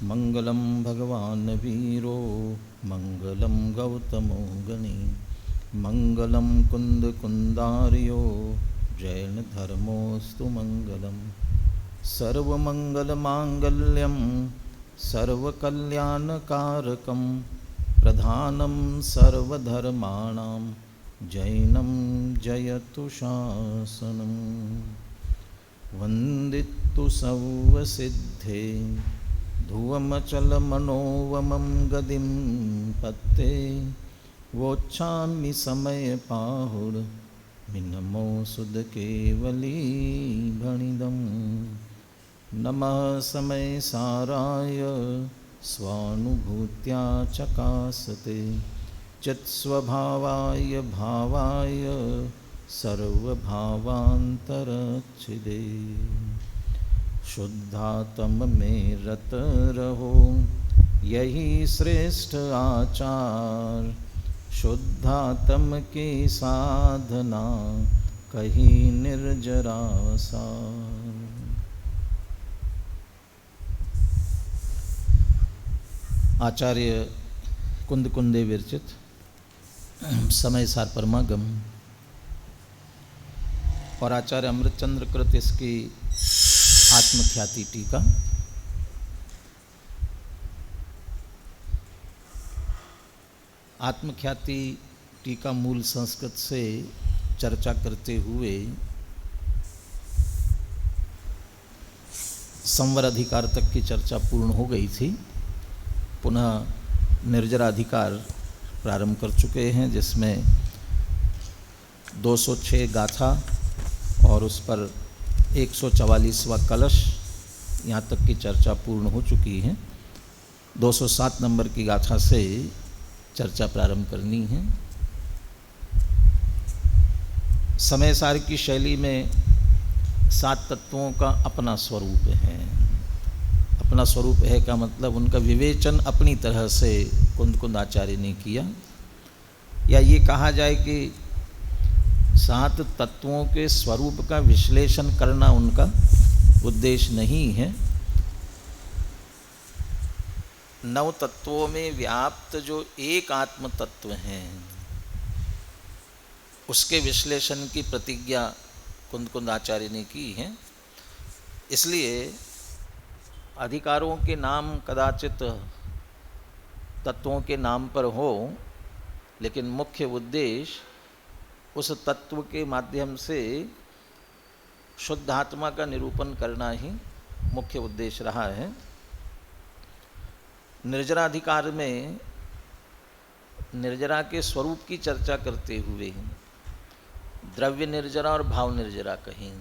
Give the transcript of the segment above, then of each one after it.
मंगलम भगवान वीरो मंगलम गौतमो गणि मंगलम कुंद कुंदार्यो जैन धर्मोस्तु मंगलम सर्वमंगलमांगल्यम सर्वकल्याणकारकं प्रधानं सर्वधर्माणां जैनं जयतु शासनम् वन्दितु सौवसिद्धे ध्रुवमचलमनोवमं गदिं पत्ते वोच्छामि समयपाहुर्मिनमो सुदकेवली भणिदम् नमः समय साराय स्वानुभूत्या चकासते चित्स्वभावाय भावाय सर्वभावान्तरच्छिदे शुद्धात्म में रत रहो यही श्रेष्ठ आचार शुद्धात्म की साधना कहीं निर्जरासार। आचार्य कुंद कुंदे विरचित समय सार परमागम और आचार्य अमृतचंद्र कृत इसकी आत्मख्याति टीका। आत्मख्याति टीका मूल संस्कृत से चर्चा करते हुए संवर अधिकार तक की चर्चा पूर्ण हो गई थी। पुनः निर्जराधिकार प्रारंभ कर चुके हैं, जिसमें 206 गाथा और उस पर 144वां कलश यहाँ तक की चर्चा पूर्ण हो चुकी है। 207 नंबर की गाथा से चर्चा प्रारंभ करनी है। समय सार की शैली में 7 तत्वों का अपना स्वरूप है। अपना स्वरूप है का मतलब उनका विवेचन अपनी तरह से कुंद कुंद आचार्य ने किया, या ये कहा जाए कि 7 तत्वों के स्वरूप का विश्लेषण करना उनका उद्देश्य नहीं है। 9 तत्वों में व्याप्त जो एक आत्म तत्व हैं उसके विश्लेषण की प्रतिज्ञा कुंद कुंद आचार्य ने की है। इसलिए अधिकारों के नाम कदाचित तत्वों के नाम पर हो, लेकिन मुख्य उद्देश्य उस तत्व के माध्यम से शुद्ध आत्मा का निरूपण करना ही मुख्य उद्देश्य रहा है। निर्जराधिकार में निर्जरा के स्वरूप की चर्चा करते हुए द्रव्य निर्जरा और भाव निर्जरा कहीं,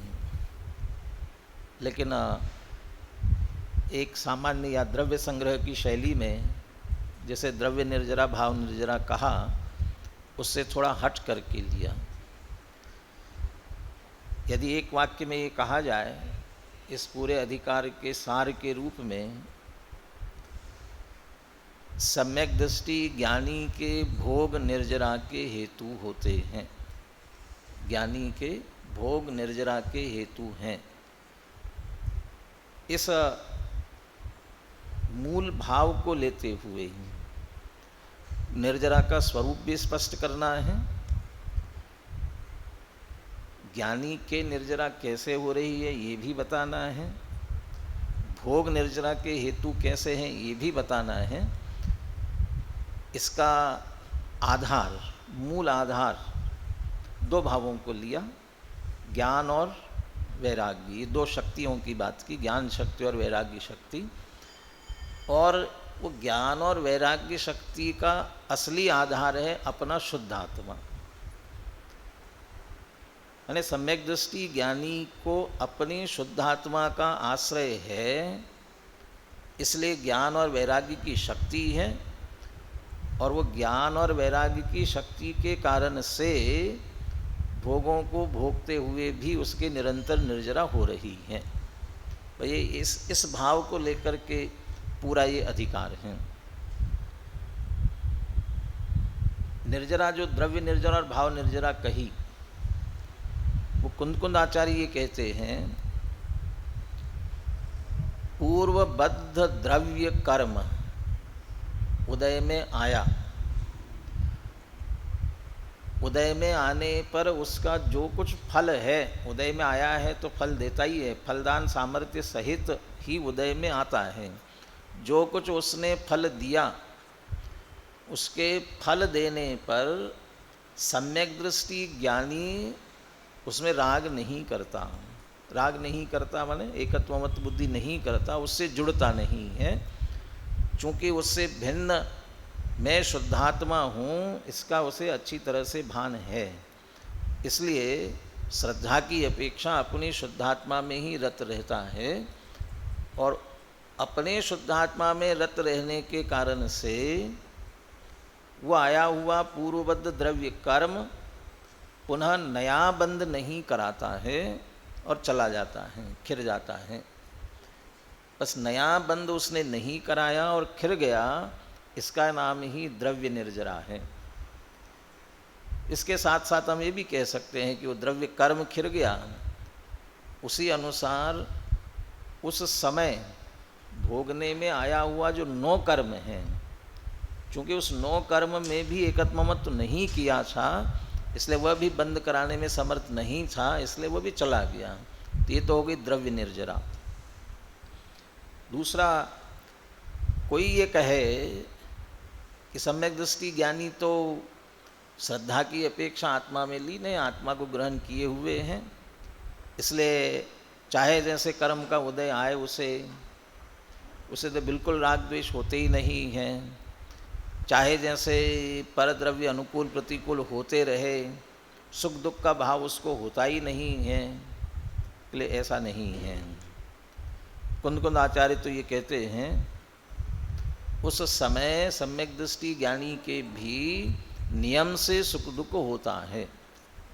लेकिन एक सामान्य या द्रव्य संग्रह की शैली में जैसे द्रव्य निर्जरा भाव निर्जरा कहा, उससे थोड़ा हट करके लिया। यदि एक वाक्य में ये कहा जाए इस पूरे अधिकार के सार के रूप में, सम्यक दृष्टि ज्ञानी के भोग निर्जरा के हेतु होते हैं। ज्ञानी के भोग निर्जरा के हेतु हैं। इस मूल भाव को लेते हुए निर्जरा का स्वरूप भी स्पष्ट करना है, ज्ञानी के निर्जरा कैसे हो रही है ये भी बताना है, भोग निर्जरा के हेतु कैसे हैं ये भी बताना है। इसका आधार, मूल आधार 2 भावों को लिया, ज्ञान और वैराग्य। ये 2 शक्तियों की बात की, ज्ञान शक्ति और वैराग्य शक्ति। और वो ज्ञान और वैराग्य शक्ति का असली आधार है अपना शुद्ध आत्मा। यानी सम्यक दृष्टि ज्ञानी को अपनी शुद्ध आत्मा का आश्रय है, इसलिए ज्ञान और वैराग्य की शक्ति है, और वो ज्ञान और वैराग्य की शक्ति के कारण से भोगों को भोगते हुए भी उसके निरंतर निर्जरा हो रही है। तो ये इस भाव को लेकर के पूरा ये अधिकार है। निर्जरा जो द्रव्य निर्जरा और भाव निर्जरा कही, वो कुंद कुंद आचार्य ये कहते हैं पूर्वबद्ध द्रव्य कर्म उदय में आया, उदय में आने पर उसका जो कुछ फल है, उदय में आया है तो फल देता ही है, फलदान सामर्थ्य सहित ही उदय में आता है। जो कुछ उसने फल दिया उसके फल देने पर सम्यक दृष्टि ज्ञानी उसमें राग नहीं करता। राग नहीं करता माने एकत्वमत बुद्धि नहीं करता, उससे जुड़ता नहीं है। चूँकि उससे भिन्न मैं शुद्धात्मा हूँ इसका उसे अच्छी तरह से भान है, इसलिए श्रद्धा की अपेक्षा अपनी शुद्धात्मा में ही रत रहता है। और अपने शुद्धात्मा में रत रहने के कारण से वो आया हुआ पूर्वबद्ध द्रव्य कर्म पुनः नया बंध नहीं कराता है और चला जाता है, खिर जाता है। बस नया बंध उसने नहीं कराया और खिर गया, इसका नाम ही द्रव्य निर्जरा है। इसके साथ साथ हम ये भी कह सकते हैं कि वो द्रव्य कर्म खिर गया, उसी अनुसार उस समय भोगने में आया हुआ जो नो कर्म है, चूँकि उस नो कर्म में भी एकत्वमत नहीं किया था, इसलिए वह भी बंद कराने में समर्थ नहीं था, इसलिए वह भी चला गया। तो ये तो हो गई द्रव्य निर्जरा। दूसरा, कोई ये कहे कि सम्यक दृष्टि ज्ञानी तो श्रद्धा की अपेक्षा आत्मा में लीन है, आत्मा को ग्रहण किए हुए हैं, इसलिए चाहे जैसे कर्म का उदय आए उसे तो बिल्कुल राग द्वेष होते ही नहीं हैं, चाहे जैसे परद्रव्य अनुकूल प्रतिकूल होते रहे, सुख दुख का भाव उसको होता ही नहीं है, इसलिए ऐसा नहीं है। कुंद आचार्य तो ये कहते हैं उस समय सम्यक दृष्टि ज्ञानी के भी नियम से सुख दुख होता है,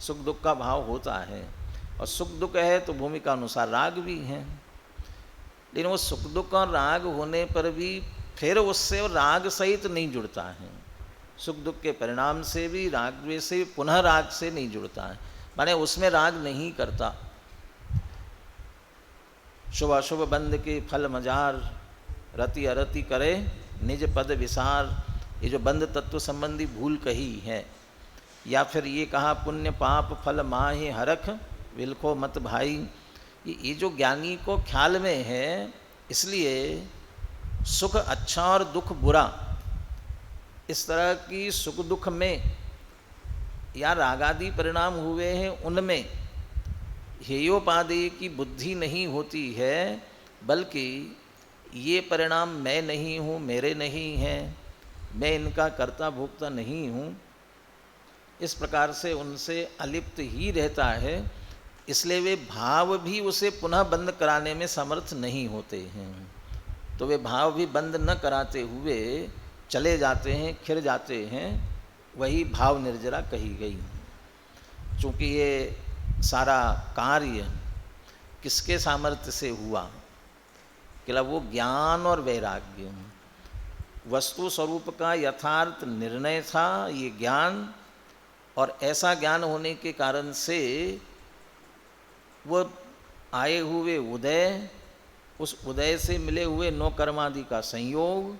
सुख दुख का भाव होता है, और सुख दुख है तो भूमिका अनुसार राग भी है। लेकिन वो सुख दुख और राग होने पर भी फिर उससे राग सहित नहीं जुड़ता है, सुख दुख के परिणाम से भी राग द्वेष से पुनः राग से नहीं जुड़ता है, माने उसमें राग नहीं करता। शुभ अशुभ बंद के फल मजार, रति अरति करे निज पद विसार, ये जो बंद तत्व संबंधी भूल कही है, या फिर ये कहा पुण्य पाप फल माहे हरख विलखो मत भाई, ये जो ज्ञानी को ख्याल में है, इसलिए सुख अच्छा और दुख बुरा, इस तरह की सुख दुख में या रागादि परिणाम हुए हैं उनमें हेयोपादेय की बुद्धि नहीं होती है, बल्कि ये परिणाम मैं नहीं हूँ, मेरे नहीं हैं, मैं इनका कर्ता भोक्ता नहीं हूँ, इस प्रकार से उनसे अलिप्त ही रहता है। इसलिए वे भाव भी उसे पुनः बंद कराने में समर्थ नहीं होते हैं, तो वे भाव भी बंद न कराते हुए चले जाते हैं, खिर जाते हैं, वही भाव निर्जरा कही गई। चूँकि ये सारा कार्य किसके सामर्थ्य से हुआ, केवल वो ज्ञान और वैराग्य, वस्तु स्वरूप का यथार्थ निर्णय था ये ज्ञान, और ऐसा ज्ञान होने के कारण से वो आए हुए उदय, उस उदय से मिले हुए नौ कर्मादि का संयोग,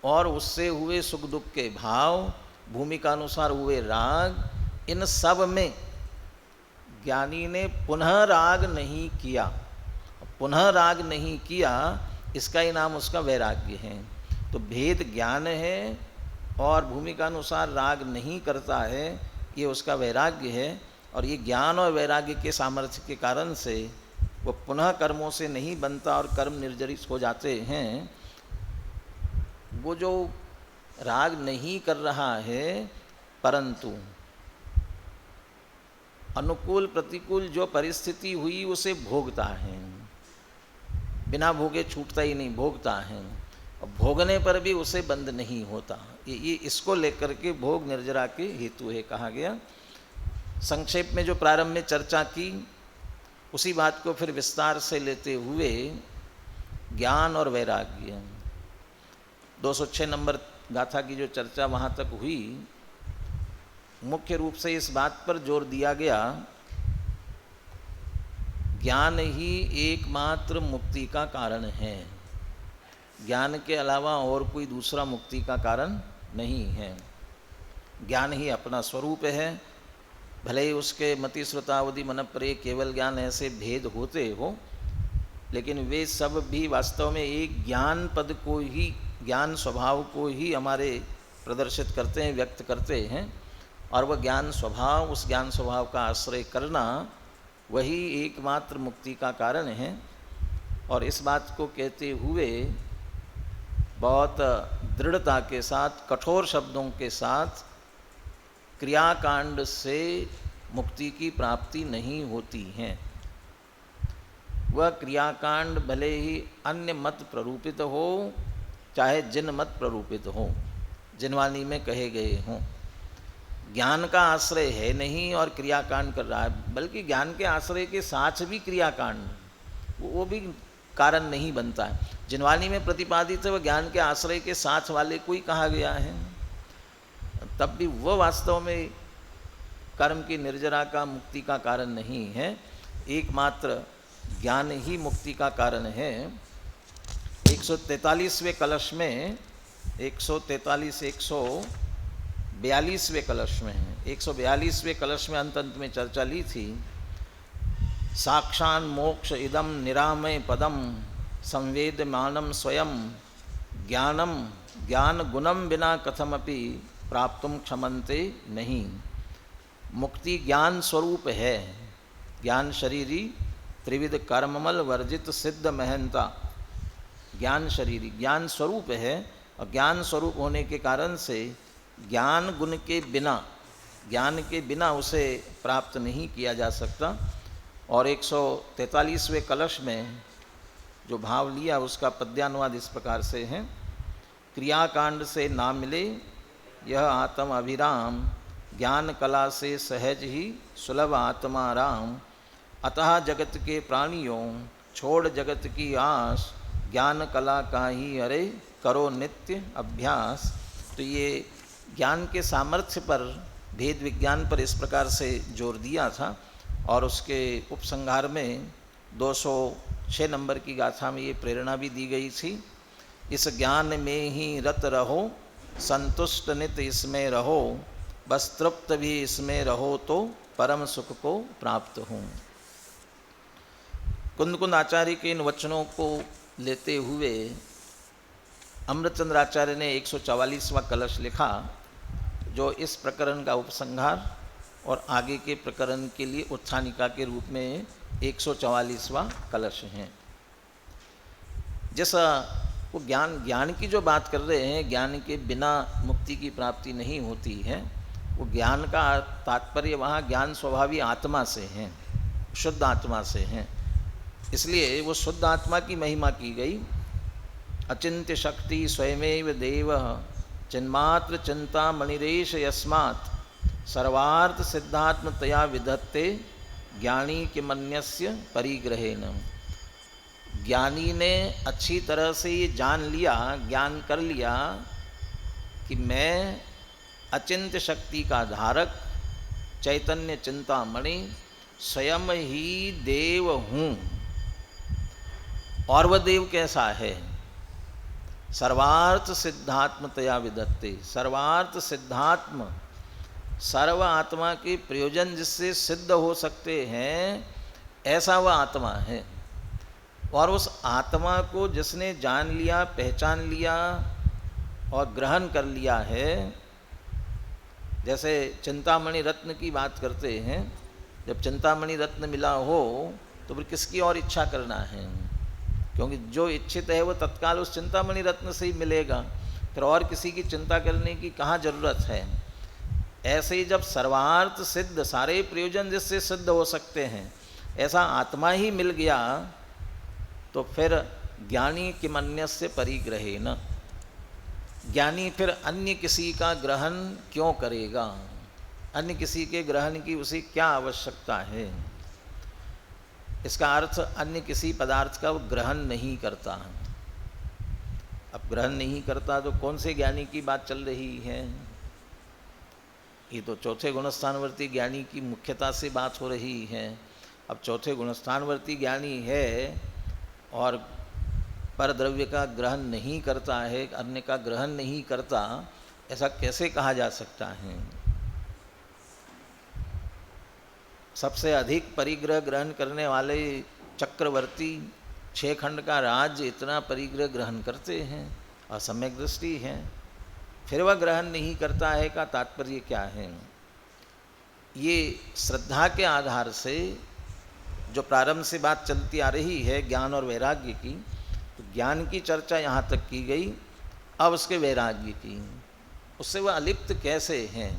और उससे हुए सुख दुख के भाव, भूमिका अनुसार हुए राग, इन सब में ज्ञानी ने पुनः राग नहीं किया। पुनः राग नहीं किया, इसका ही नाम उसका वैराग्य है। तो भेद ज्ञान है और भूमिका अनुसार राग नहीं करता है, ये उसका वैराग्य है। और ये ज्ञान और वैराग्य के सामर्थ्य के कारण से वो पुनः कर्मों से नहीं बनता और कर्म निर्जरित हो जाते हैं। वो जो राग नहीं कर रहा है, परंतु अनुकूल प्रतिकूल जो परिस्थिति हुई उसे भोगता है, बिना भोगे छूटता ही नहीं, भोगता है, और भोगने पर भी उसे बंद नहीं होता। ये इसको लेकर के भोग निर्जरा के हेतु है कहा गया। संक्षेप में जो प्रारंभ में चर्चा की, उसी बात को फिर विस्तार से लेते हुए ज्ञान और वैराग्य, 206 नंबर गाथा की जो चर्चा वहाँ तक हुई, मुख्य रूप से इस बात पर जोर दिया गया, ज्ञान ही एकमात्र मुक्ति का कारण है। ज्ञान के अलावा और कोई दूसरा मुक्ति का कारण नहीं है। ज्ञान ही अपना स्वरूप है। भले ही उसके मति श्रुतावधि मन प्रे केवल ज्ञान ऐसे भेद होते हो, लेकिन वे सब भी वास्तव में एक ज्ञान पद को ही, ज्ञान स्वभाव को ही हमारे प्रदर्शित करते हैं, व्यक्त करते हैं। और वह ज्ञान स्वभाव, उस ज्ञान स्वभाव का आश्रय करना वही एकमात्र मुक्ति का कारण है। और इस बात को कहते हुए बहुत दृढ़ता के साथ, कठोर शब्दों के साथ, क्रियाकांड से मुक्ति की प्राप्ति नहीं होती है। वह क्रियाकांड भले ही अन्य मत प्ररूपित हो, चाहे जिन मत प्ररूपित हो, जिनवाणी में कहे गए हों, ज्ञान का आश्रय है नहीं और क्रियाकांड कर रहा है, बल्कि ज्ञान के आश्रय के साथ भी क्रियाकांड, वो भी कारण नहीं बनता है। जिनवाणी में प्रतिपादित है वह ज्ञान के आश्रय के साथ वाले को ही कहा गया है, तब भी वह वास्तव में कर्म की निर्जरा का, मुक्ति का कारण नहीं है। एकमात्र ज्ञान ही मुक्ति का कारण है। 143वें कलश में, 142वें कलश में है, 142वें कलश में अंत में चर्चा ली थी। साक्षान मोक्ष इदम निरामय पदम संवेदमानम स्वयं ज्ञानम ज्ञान गुणम बिना कथमपि प्राप्तुम क्षमन्ते नहीं। मुक्ति ज्ञान स्वरूप है। ज्ञान शरीरी त्रिविध कर्ममल वर्जित सिद्ध महंता। ज्ञान शरीरी, ज्ञान स्वरूप है, और ज्ञान स्वरूप होने के कारण से ज्ञान गुण के बिना, ज्ञान के बिना उसे प्राप्त नहीं किया जा सकता। और 143वें कलश में जो भाव लिया उसका पद्यानुवाद इस प्रकार से है। क्रियाकांड से ना मिले यह आत्म अभिराम, ज्ञान कला से सहज ही सुलभ आत्मा राम। अतः जगत के प्राणियों छोड़ जगत की आस, ज्ञान कला का ही अरे करो नित्य अभ्यास। तो ये ज्ञान के सामर्थ्य पर, भेद विज्ञान पर इस प्रकार से जोर दिया था। और उसके उपसंहार में 206 नंबर की गाथा में ये प्रेरणा भी दी गई थी। इस ज्ञान में ही रत रहो, संतुष्ट नित इसमें रहो, बस तृप्त भी इसमें रहो तो परम सुख को प्राप्त हो। कुंद आचार्य के इन वचनों को लेते हुए अमृतचंद्र आचार्य ने 144वां कलश लिखा, जो इस प्रकरण का उपसंहार और आगे के प्रकरण के लिए उत्थानिका के रूप में 144वां कलश है। जैसा वो ज्ञान की जो बात कर रहे हैं, ज्ञान के बिना मुक्ति की प्राप्ति नहीं होती है, वो ज्ञान का तात्पर्य वहाँ ज्ञान स्वभावी आत्मा से है, शुद्ध आत्मा से है। इसलिए वो शुद्ध आत्मा की महिमा की गई। अचिंत्य शक्ति स्वयमेव देव, चिन्मात्र चिंता मणिरेश यस्मात्, सर्वार्थ सिद्धात्मतया विधत्ते ज्ञानी के मन्यस्य परिग्रहेण। ज्ञानी ने अच्छी तरह से ये जान लिया, ज्ञान कर लिया कि मैं अचिंत्य शक्ति का धारक, चैतन्य चिंतामणि, स्वयं ही देव हूँ। और वह देव कैसा है? सर्वार्थ सिद्धात्मतया विधत्ते। सर्वार्थ सिद्धात्म, सर्व आत्मा के प्रयोजन जिससे सिद्ध हो सकते हैं, ऐसा वह आत्मा है। और उस आत्मा को जिसने जान लिया, पहचान लिया और ग्रहण कर लिया है, जैसे चिंतामणि रत्न की बात करते हैं, जब चिंतामणि रत्न मिला हो तो फिर किसकी और इच्छा करना है? क्योंकि जो इच्छित है वो तत्काल उस चिंतामणि रत्न से ही मिलेगा, फिर और किसी की चिंता करने की कहाँ जरूरत है। ऐसे ही जब सर्वार्थ सिद्ध, सारे प्रयोजन जिससे सिद्ध हो सकते हैं, ऐसा आत्मा ही मिल गया, तो फिर ज्ञानी किमन्यस्य परिग्रहेण, ज्ञानी फिर अन्य किसी का ग्रहण क्यों करेगा? अन्य किसी के ग्रहण की उसे क्या आवश्यकता है? इसका अर्थ अन्य किसी पदार्थ का वो ग्रहण नहीं करता। अब ग्रहण नहीं करता तो कौन से ज्ञानी की बात चल रही है? ये तो चौथे गुणस्थानवर्ती ज्ञानी की मुख्यता से बात हो रही है। अब चौथे गुणस्थानवर्ती ज्ञानी है और पर द्रव्य का ग्रहण नहीं करता है, अन्य का ग्रहण नहीं करता, ऐसा कैसे कहा जा सकता है? सबसे अधिक परिग्रह ग्रहण करने वाले चक्रवर्ती 6 खंड का राज्य इतना परिग्रह ग्रहण करते हैं, असम्यक दृष्टि है, फिर वह ग्रहण नहीं करता है का तात्पर्य क्या है? ये श्रद्धा के आधार से जो प्रारंभ से बात चलती आ रही है ज्ञान और वैराग्य की, तो ज्ञान की चर्चा यहाँ तक की गई, अब उसके वैराग्य की, उससे वह अलिप्त कैसे हैं?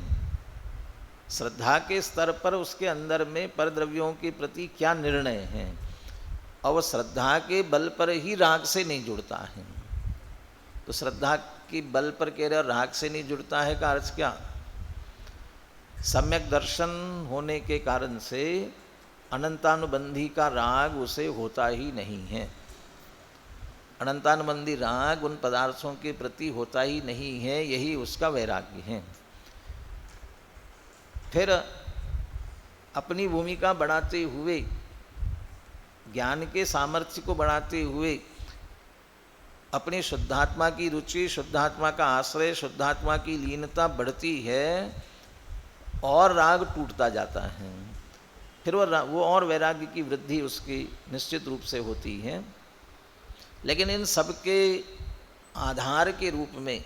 श्रद्धा के स्तर पर उसके अंदर में परद्रव्यों के प्रति क्या निर्णय है, और वह श्रद्धा के बल पर ही राग से नहीं जुड़ता है। तो श्रद्धा के बल पर कह रहे राग से नहीं जुड़ता है का अर्थ क्या? सम्यक दर्शन होने के कारण से अनंतानुबंधी का राग उसे होता ही नहीं है। अनंतानुबंधी राग उन पदार्थों के प्रति होता ही नहीं है, यही उसका वैराग्य है। फिर अपनी भूमिका बढ़ाते हुए, ज्ञान के सामर्थ्य को बढ़ाते हुए, अपनी शुद्धात्मा की रुचि, शुद्धात्मा का आश्रय, शुद्धात्मा की लीनता बढ़ती है और राग टूटता जाता है। फिर वो और वैराग्य की वृद्धि उसकी निश्चित रूप से होती है। लेकिन इन सब के आधार के रूप में,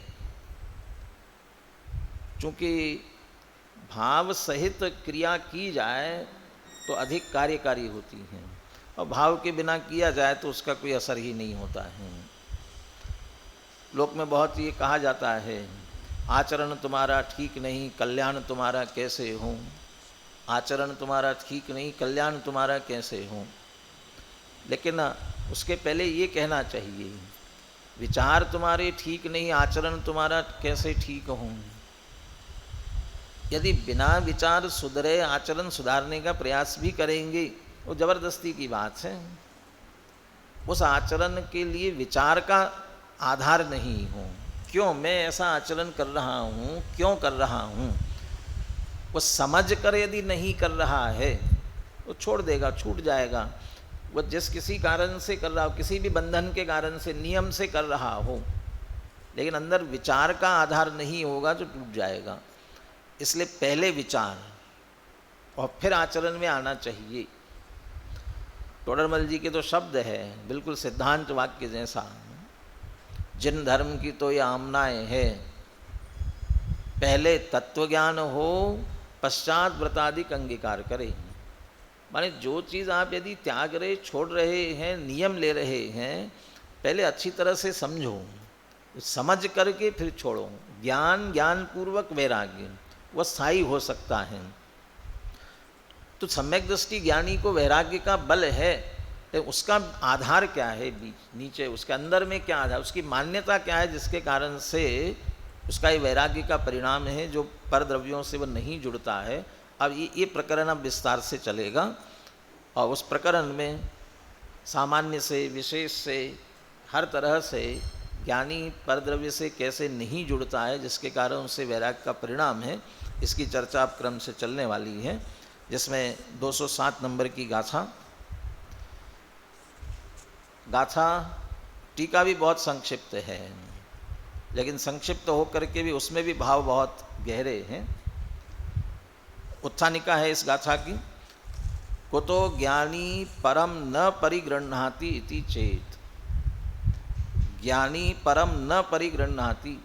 चूँकि भाव सहित क्रिया की जाए तो अधिक कार्यकारी होती है, और भाव के बिना किया जाए तो उसका कोई असर ही नहीं होता है। लोक में बहुत ये कहा जाता है, आचरण तुम्हारा ठीक नहीं, कल्याण तुम्हारा कैसे हो। आचरण तुम्हारा ठीक नहीं, कल्याण तुम्हारा कैसे हो। लेकिन उसके पहले ये कहना चाहिए, विचार तुम्हारे ठीक नहीं, आचरण तुम्हारा कैसे ठीक हो। यदि बिना विचार सुधरे आचरण सुधारने का प्रयास भी करेंगे, वो जबरदस्ती की बात है। उस आचरण के लिए विचार का आधार नहीं हो, क्यों मैं ऐसा आचरण कर रहा हूँ, क्यों कर रहा हूँ, वो समझ कर यदि नहीं कर रहा है वो छोड़ देगा, छूट जाएगा। वो जिस किसी कारण से कर रहा हो, किसी भी बंधन के कारण से, नियम से कर रहा हो, लेकिन अंदर विचार का आधार नहीं होगा तो टूट जाएगा। इसलिए पहले विचार और फिर आचरण में आना चाहिए। तोडरमल जी के तो शब्द है बिल्कुल सिद्धांत वाक्य जैसा, जिन धर्म की तो ये आमनाएं है, पहले तत्वज्ञान हो पश्चात व्रतादिक अंगीकार करें। माने जो चीज़ आप यदि त्याग रहे, छोड़ रहे हैं, नियम ले रहे हैं, पहले अच्छी तरह से समझो, समझ करके फिर छोड़ो। ज्ञान, ज्ञान पूर्वक वैराग्य, वह स्थायी हो सकता है। तो सम्यक दृष्टि ज्ञानी को वैराग्य का बल है, तो उसका आधार क्या है, नीचे उसके अंदर में क्या आधार, उसकी मान्यता क्या है, जिसके कारण से उसका ये वैराग्य का परिणाम है, जो पर द्रव्यों से वह नहीं जुड़ता है। अब ये प्रकरण अब विस्तार से चलेगा, और उस प्रकरण में सामान्य से, विशेष से, हर तरह से ज्ञानी परद्रव्य से कैसे नहीं जुड़ता है, जिसके कारण उससे वैराग्य का परिणाम है, इसकी चर्चा अब क्रम से चलने वाली है। जिसमें 207 नंबर की गाथा टीका भी बहुत संक्षिप्त है, लेकिन संक्षिप्त होकर के भी उसमें भी भाव बहुत गहरे हैं। उत्थानिका है इस गाथा की, कुतो ज्ञानी परम न परिगृह्णाति इति चेत। ज्ञानी परम न परिगृह्णाति,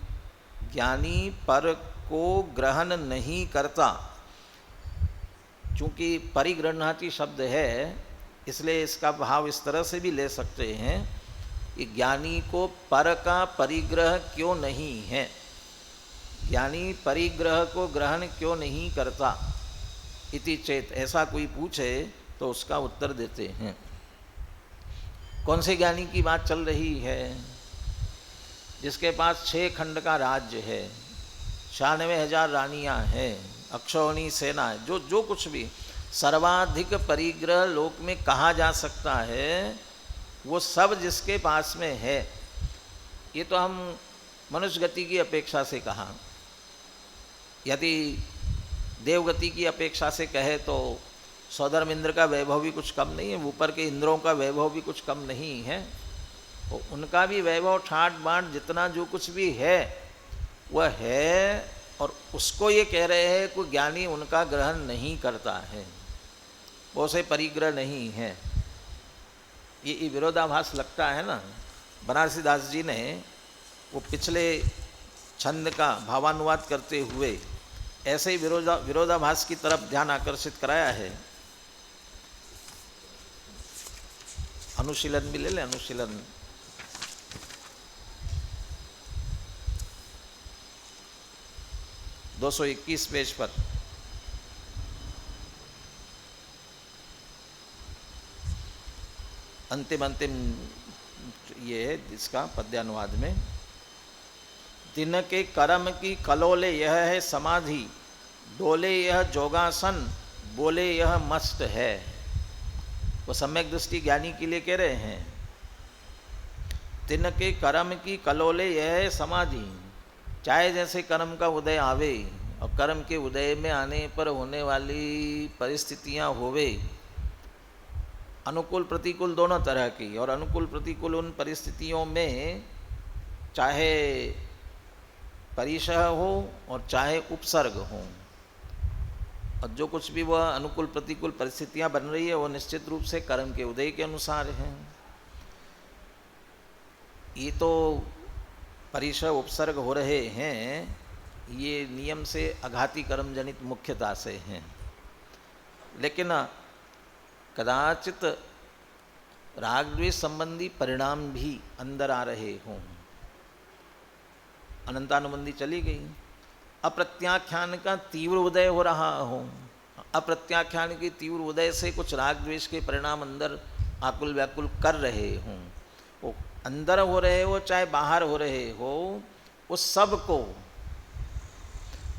ज्ञानी पर को ग्रहण नहीं करता। चूँकि परिगृह्णाति शब्द है, इसलिए इसका भाव इस तरह से भी ले सकते हैं कि ज्ञानी को पर का परिग्रह क्यों नहीं है, ज्ञानी परिग्रह को ग्रहण क्यों नहीं करता। इति चेत, ऐसा कोई पूछे तो उसका उत्तर देते हैं। कौन से ज्ञानी की बात चल रही है? जिसके पास 6 खंड का राज्य है, 96,000 रानियाँ हैं, अक्षौहिणी सेना है, जो कुछ भी सर्वाधिक परिग्रह लोक में कहा जा सकता है, वो सब जिसके पास में है। ये तो हम मनुष्य गति की अपेक्षा से कहा, यदि देवगति की अपेक्षा से कहे तो सौधर्म इंद्र का वैभव भी कुछ कम नहीं है, ऊपर के इंद्रों का वैभव भी कुछ कम नहीं है। और उनका भी वैभव ठाट बाट जितना जो कुछ भी है वह है, और उसको ये कह रहे हैं कोई ज्ञानी उनका ग्रहण नहीं करता है, वो से परिग्रह नहीं है। ये विरोधाभास लगता है ना। बनारसी दास जी ने वो पिछले छंद का भावानुवाद करते हुए ऐसे ही विरोधाभास की तरफ ध्यान आकर्षित कराया है। अनुशीलन भी ले लें, अनुशीलन। दो 221 पेज पर अंतिम ये है इसका पद्यानुवाद में। दिन के कर्म की कलोले यह है समाधि, डोले यह जोगासन, बोले यह मस्त है। वो सम्यक दृष्टि ज्ञानी के लिए कह रहे हैं। दिन के कर्म की कलोले यह है समाधि, चाहे जैसे कर्म का उदय आवे और कर्म के उदय में आने पर होने वाली परिस्थितियां होवे, अनुकूल प्रतिकूल दोनों तरह की, और अनुकूल प्रतिकूल उन परिस्थितियों में चाहे परिशह हो और चाहे उपसर्ग हो, और जो कुछ भी वह अनुकूल प्रतिकूल परिस्थितियां बन रही है वो निश्चित रूप से कर्म के उदय के अनुसार हैं। ये तो परिशह उपसर्ग हो रहे हैं, ये नियम से अघाती कर्म जनित मुख्यता से हैं। लेकिन कदाचित राग द्वेष संबंधी परिणाम भी अंदर आ रहे हों। अनंतानुबंधी चली गई, अप्रत्याख्यान का तीव्र उदय हो रहा हो, अप्रत्याख्यान के तीव्र उदय से कुछ राग द्वेष के परिणाम अंदर आकुल व्याकुल कर रहे हों, वो अंदर हो रहे हो चाहे बाहर हो रहे हो, उस सब को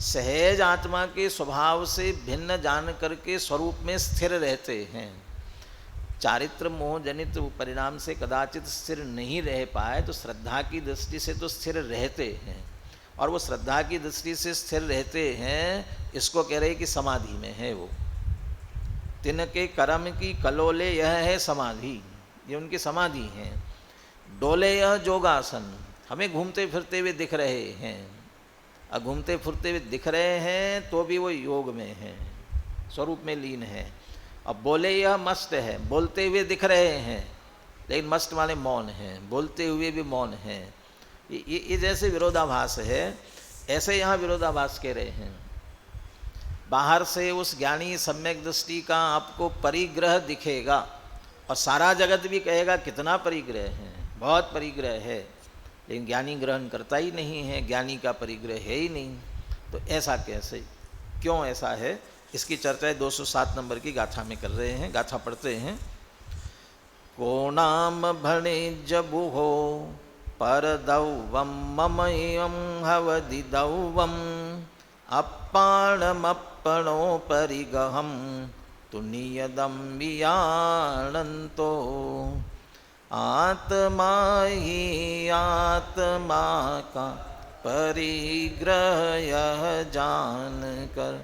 सहज आत्मा के स्वभाव से भिन्न जान करके स्वरूप में स्थिर रहते हैं। चारित्र मोह जनित परिणाम से कदाचित स्थिर नहीं रह पाए तो श्रद्धा की दृष्टि से तो स्थिर रहते हैं, और वो श्रद्धा की दृष्टि से स्थिर रहते हैं, इसको कह रहे कि समाधि में है वो। तिनके कर्म की कलोले यह है समाधि, ये उनकी समाधि है। डोले यह जोगासन, हमें घूमते फिरते हुए दिख रहे हैं, और घूमते फिरते हुए दिख रहे हैं तो भी वो योग में हैं, स्वरूप में लीन है। अब बोले यह मस्त है, बोलते हुए दिख रहे हैं लेकिन मस्त वाले मौन हैं, बोलते हुए भी मौन हैं। ये जैसे विरोधाभास है, ऐसे यहाँ विरोधाभास कह रहे हैं। बाहर से उस ज्ञानी सम्यक दृष्टि का आपको परिग्रह दिखेगा, और सारा जगत भी कहेगा कितना परिग्रह है, बहुत परिग्रह है, लेकिन ज्ञानी ग्रहण करता ही नहीं है, ज्ञानी का परिग्रह है ही नहीं। तो ऐसा कैसे, क्यों ऐसा है, इसकी चर्चा 207 नंबर की गाथा में कर रहे हैं। गाथा पढ़ते हैं। को नाम भणे जबु हो पर दौवम ममयम हवदि दौवम अप्पाणमप्पणो परिगहम तुनियदम वियाणंतो आत्मा ही आत्मा का परिग्रह यह जान कर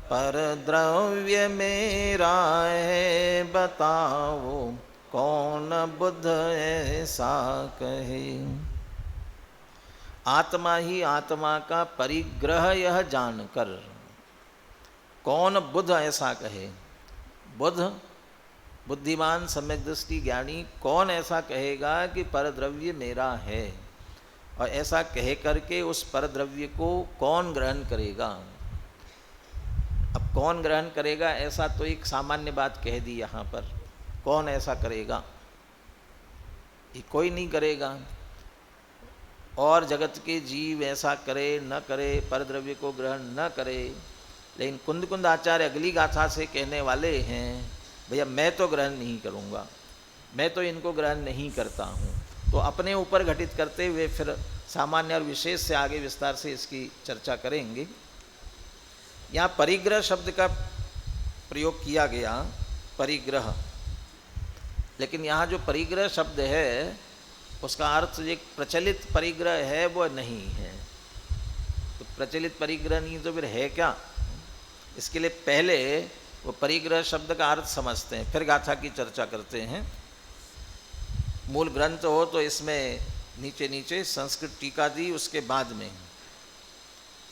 पर द्रव्य मेरा है बताओ कौन बुद्ध ऐसा कहे। आत्मा ही आत्मा का परिग्रह यह जानकर कौन बुद्ध ऐसा कहे। बुद्ध बुद्धिमान सम्यक दृष्टि ज्ञानी कौन ऐसा कहेगा कि परद्रव्य मेरा है, और ऐसा कह करके उस परद्रव्य को कौन ग्रहण करेगा। अब कौन ग्रहण करेगा, ऐसा तो एक सामान्य बात कह दी यहाँ पर। कौन ऐसा करेगा, ये कोई नहीं करेगा, और जगत के जीव ऐसा करे न करे, परद्रव्य को ग्रहण न करे। लेकिन कुंद कुंद आचार्य अगली गाथा से कहने वाले हैं, भैया मैं तो ग्रहण नहीं करूँगा, मैं तो इनको ग्रहण नहीं करता हूँ। तो अपने ऊपर घटित करते हुए फिर सामान्य और विशेष से आगे विस्तार से इसकी चर्चा करेंगे। यहाँ परिग्रह शब्द का प्रयोग किया गया, परिग्रह, लेकिन यहाँ जो परिग्रह शब्द है उसका अर्थ एक प्रचलित परिग्रह है वो नहीं है। तो प्रचलित परिग्रह नहीं तो फिर है क्या। इसके लिए पहले वो परिग्रह शब्द का अर्थ समझते हैं, फिर गाथा की चर्चा करते हैं। मूल ग्रंथ हो तो इसमें नीचे नीचे संस्कृत टीका दी उसके बाद में।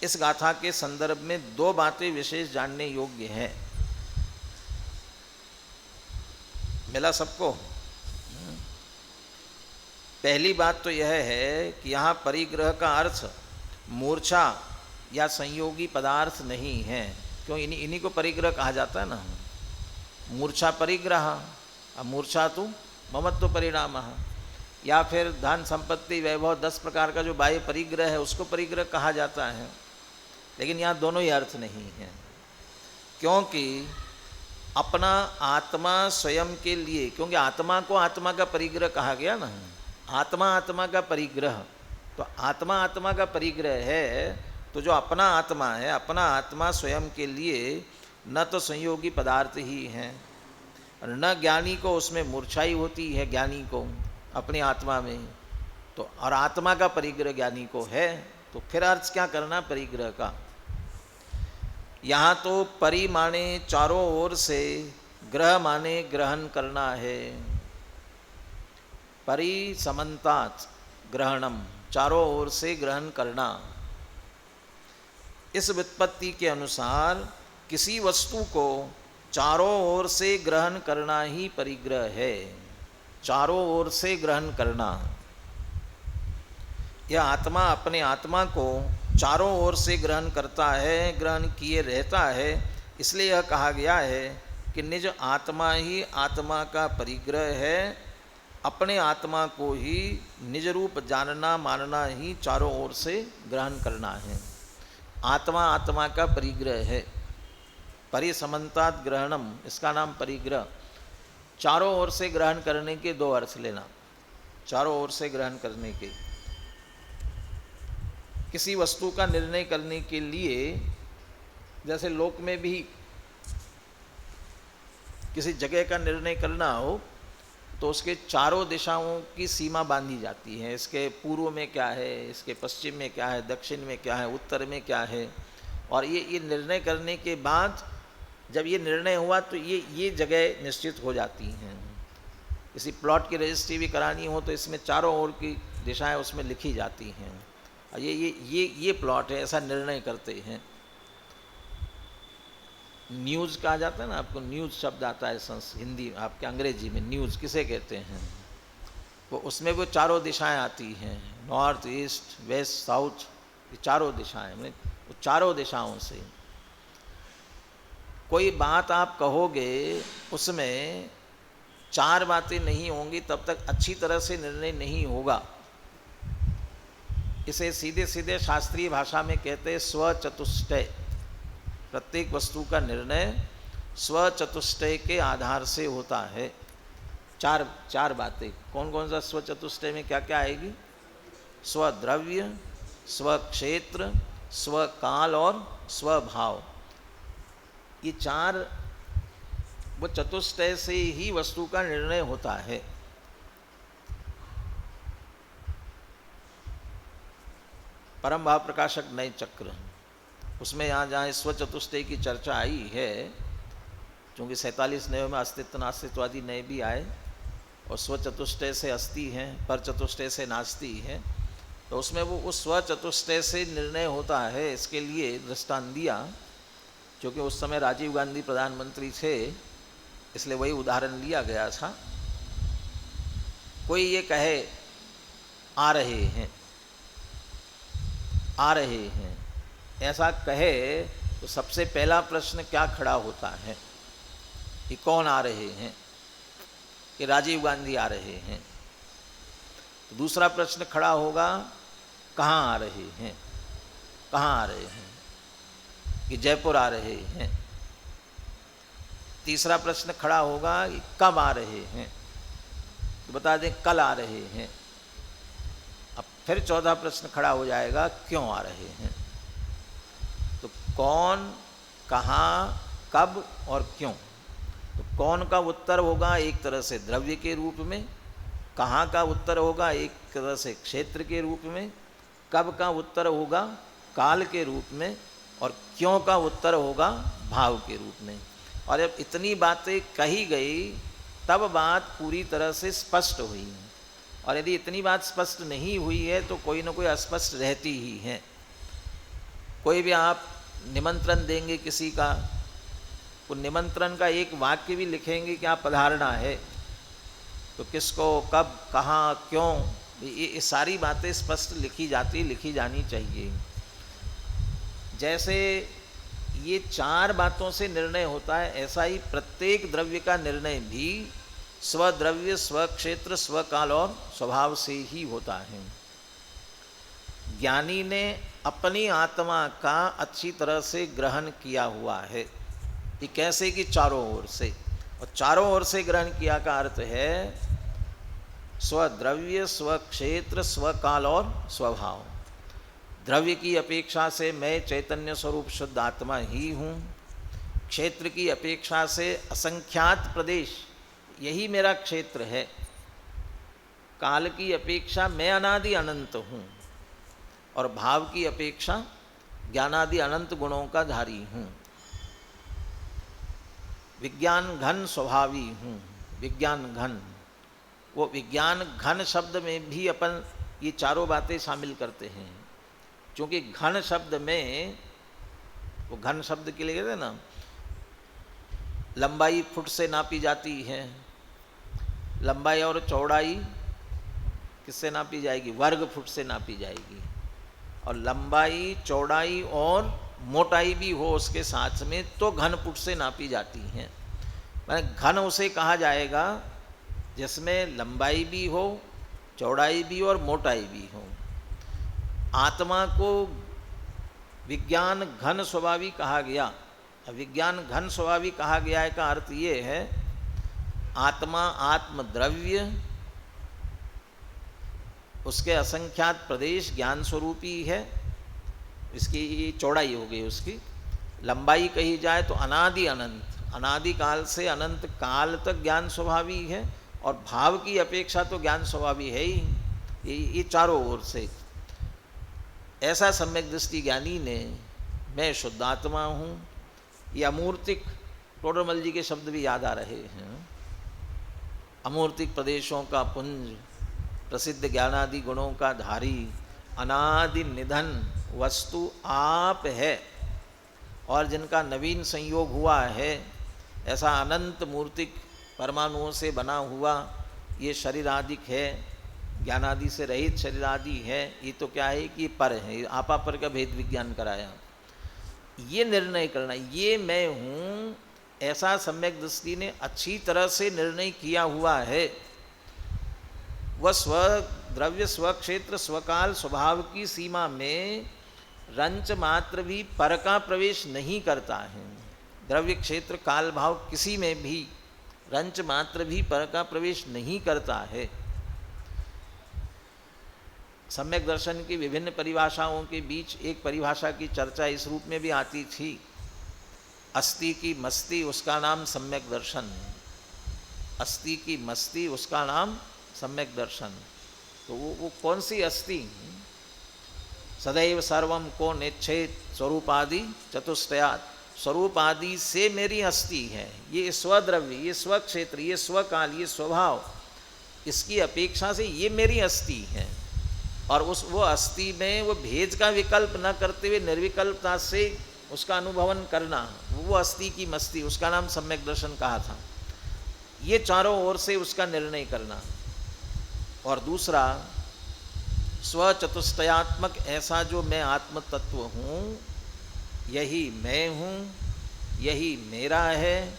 इस गाथा के संदर्भ में दो बातें विशेष जानने योग्य हैं। मिला सबको? पहली बात तो यह है कि यहाँ परिग्रह का अर्थ मूर्छा या संयोगी पदार्थ नहीं है। क्यों? इन्हीं को परिग्रह कहा जाता है ना। मूर्छा परिग्रह, अब मूर्छा तो ममत्व परिणाम, या फिर धन संपत्ति वैभव 10 प्रकार का जो बाह्य परिग्रह है उसको परिग्रह कहा जाता है। लेकिन यहाँ दोनों ही अर्थ नहीं है, क्योंकि अपना आत्मा स्वयं के लिए, क्योंकि आत्मा को आत्मा का परिग्रह कहा गया ना। आत्मा आत्मा का परिग्रह, तो आत्मा आत्मा का परिग्रह है। तो जो अपना आत्मा है, अपना आत्मा स्वयं के लिए न तो संयोगी पदार्थ ही है, न ज्ञानी को उसमें मूर्छाई होती है, ज्ञानी को अपनी आत्मा में तो, और आत्मा का परिग्रह ज्ञानी को है। तो फिर अर्थ क्या करना परिग्रह का? यहाँ तो परि माने चारों ओर से, ग्रह माने ग्रहण करना है। परि समन्तात ग्रहणम, चारों ओर से ग्रहण करना। इस व्युत्पत्ति के अनुसार किसी वस्तु को चारों ओर से ग्रहण करना ही परिग्रह है। चारों ओर से ग्रहण करना, यह आत्मा अपने आत्मा को चारों ओर से ग्रहण करता है, ग्रहण किए रहता है। इसलिए यह कहा गया है कि निज आत्मा ही आत्मा का परिग्रह है। अपने आत्मा को ही निज रूप जानना मानना ही चारों ओर से ग्रहण करना है। आत्मा आत्मा का परिग्रह है। परिसमन्तात ग्रहणम, इसका नाम परिग्रह। चारों ओर से ग्रहण करने के दो अर्थ लेना। चारों ओर से ग्रहण करने के, किसी वस्तु का निर्णय करने के लिए, जैसे लोक में भी किसी जगह का निर्णय करना हो तो उसके चारों दिशाओं की सीमा बांधी जाती है। इसके पूर्व में क्या है, इसके पश्चिम में क्या है, दक्षिण में क्या है, उत्तर में क्या है। और ये निर्णय करने के बाद जब ये निर्णय हुआ तो ये जगह निश्चित हो जाती हैं। किसी प्लॉट की रजिस्ट्री भी करानी हो तो इसमें चारों ओर की दिशाएं उसमें लिखी जाती हैं। और ये प्लॉट है, ऐसा निर्णय करते हैं। न्यूज़ कहा जाता है ना, आपको न्यूज़ शब्द आता है हिंदी, आपके अंग्रेजी में न्यूज़ किसे कहते हैं? वो उसमें वो चारों दिशाएं आती हैं, नॉर्थ ईस्ट वेस्ट साउथ, ये चारों दिशाएं, मतलब वो चारों दिशाओं से कोई बात आप कहोगे उसमें चार बातें नहीं होंगी तब तक अच्छी तरह से निर्णय नहीं होगा। इसे सीधे सीधे शास्त्रीय भाषा में कहते हैं स्वचतुष्टय। प्रत्येक वस्तु का निर्णय स्वचतुष्टय के आधार से होता है। चार बातें कौन कौन सा स्वचतुष्टय में क्या क्या आएगी? स्वद्रव्य, स्वक्षेत्र, स्वकाल और स्वभाव। ये चार, वो चतुष्टय से ही वस्तु का निर्णय होता है। परम भाव प्रकाशक नए चक्र, उसमें यहाँ जहाँ स्वचतुष्टय की चर्चा आई है, क्योंकि 47 नयों में अस्तित्व नास्तित्वादी नए भी आए और स्वचतुष्टय से अस्ति है, पर चतुष्टय से नास्ति है, तो उसमें वो उस स्वचतुष्टय से निर्णय होता है। इसके लिए दृष्टांत दिया, क्योंकि उस समय राजीव गांधी प्रधानमंत्री थे, इसलिए वही उदाहरण लिया गया था। कोई ये कहे आ रहे हैं, आ रहे हैं, ऐसा कहे तो सबसे पहला प्रश्न क्या खड़ा होता है कि कौन आ रहे हैं? कि राजीव गांधी आ रहे हैं। तो दूसरा प्रश्न खड़ा होगा कहाँ आ रहे हैं? कहाँ आ रहे हैं? कि जयपुर आ रहे हैं। तीसरा प्रश्न खड़ा होगा कि कब आ रहे हैं? तो बता दें कल आ रहे हैं। अब फिर चौथा प्रश्न खड़ा हो जाएगा क्यों आ रहे हैं? तो कौन, कहाँ, कब और क्यों। तो कौन का उत्तर होगा एक तरह से द्रव्य के रूप में, कहाँ का उत्तर होगा एक तरह से क्षेत्र के रूप में, कब का उत्तर होगा काल के रूप में, और क्यों का उत्तर होगा भाव के रूप में। और जब इतनी बातें कही गई तब बात पूरी तरह से स्पष्ट हुई। और यदि इतनी बात स्पष्ट नहीं हुई है तो कोई ना कोई अस्पष्ट रहती ही है। कोई भी आप निमंत्रण देंगे किसी का, वो निमंत्रण का एक वाक्य भी लिखेंगे क्या पधारना है, तो किसको, कब, कहाँ, क्यों, ये सारी बातें स्पष्ट लिखी जानी चाहिए। जैसे ये 4 बातों से निर्णय होता है, ऐसा ही प्रत्येक द्रव्य का निर्णय भी स्वद्रव्य, स्वक्षेत्र, स्वकाल और स्वभाव से ही होता है। ज्ञानी ने अपनी आत्मा का अच्छी तरह से ग्रहण किया हुआ है। ये कैसे कि चारों ओर से, और चारों ओर से ग्रहण किया का अर्थ है स्वद्रव्य, स्वक्षेत्र, स्वकाल और स्वभाव। द्रव्य की अपेक्षा से मैं चैतन्य स्वरूप शुद्ध आत्मा ही हूँ। क्षेत्र की अपेक्षा से असंख्यात प्रदेश यही मेरा क्षेत्र है। काल की अपेक्षा मैं अनादि अनंत हूँ, और भाव की अपेक्षा ज्ञानादि अनंत गुणों का धारी हूँ। विज्ञान घन स्वभावी हूँ। विज्ञान घन, वो विज्ञान घन शब्द में भी अपन ये चारों बातें शामिल करते हैं, क्योंकि घन शब्द में, वो घन शब्द के लिए कहते हैं ना, लंबाई फुट से नापी जाती है, लंबाई और चौड़ाई किससे नापी जाएगी, वर्ग फुट से नापी जाएगी, और लंबाई, चौड़ाई और मोटाई भी हो उसके साथ में तो घन फुट से नापी जाती हैं। मैंने घन उसे कहा जाएगा जिसमें लंबाई भी हो, चौड़ाई भी और मोटाई भी हो। आत्मा को विज्ञान घन स्वभावी कहा गया। विज्ञान घन स्वभावी कहा गया है का अर्थ ये है, आत्मा आत्मद्रव्य, उसके असंख्यात प्रदेश ज्ञान स्वरूपी है। इसकी चौड़ाई हो गई, उसकी लंबाई कही जाए तो अनादि अनंत, अनादि काल से अनंत काल तक ज्ञान स्वभावी है, और भाव की अपेक्षा तो ज्ञान स्वभावी है ही। ये चारों ओर से ऐसा सम्यक दृष्टि ज्ञानी ने मैं शुद्धात्मा हूँ। ये अमूर्तिक, टोडरमल जी के शब्द भी याद आ रहे हैं। अमूर्तिक प्रदेशों का पुंज, प्रसिद्ध ज्ञानादि गुणों का धारी, अनादि निधन वस्तु आप है, और जिनका नवीन संयोग हुआ है, ऐसा अनंत मूर्तिक परमाणुओं से बना हुआ ये शरीर आदि है, ज्ञानादि से रहित शरीर आदि है। ये तो क्या है कि पर है, आपा पर का भेद विज्ञान कराया। ये निर्णय करना, ये मैं हूँ, ऐसा सम्यक दृष्टि ने अच्छी तरह से निर्णय किया हुआ है। वह स्वद्रव्य, स्वक्षेत्र, स्वकाल, स्वभाव की सीमा में रंच मात्र भी पर का प्रवेश नहीं करता है। द्रव्य, क्षेत्र, काल, भाव किसी में भी रंच मात्र भी पर का प्रवेश नहीं करता है। सम्यक दर्शन की विभिन्न परिभाषाओं के बीच एक परिभाषा की चर्चा इस रूप में भी आती थी, अस्थि की मस्ती उसका नाम सम्यक दर्शन। अस्थि की मस्ती उसका नाम सम्यक दर्शन। तो वो कौन सी अस्थि? सदैव सर्वम को निच्छेद स्वरूपादि चतुष्टयात्। स्वरूप आदि से मेरी अस्थि है। ये स्वद्रव्य, ये स्वक्षेत्र, ये स्वकाल, ये स्वभाव, इसकी अपेक्षा से ये मेरी अस्थि है। और वो अस्थि में वो भेद का विकल्प न करते हुए निर्विकल्पता से उसका अनुभवन करना, वो अस्थि की मस्ती, उसका नाम सम्यक दर्शन कहा था। ये चारों ओर से उसका निर्णय करना। और दूसरा, स्वचतुष्टयात्मक, ऐसा जो मैं आत्म तत्व हूँ, यही मैं हूँ, यही मेरा है।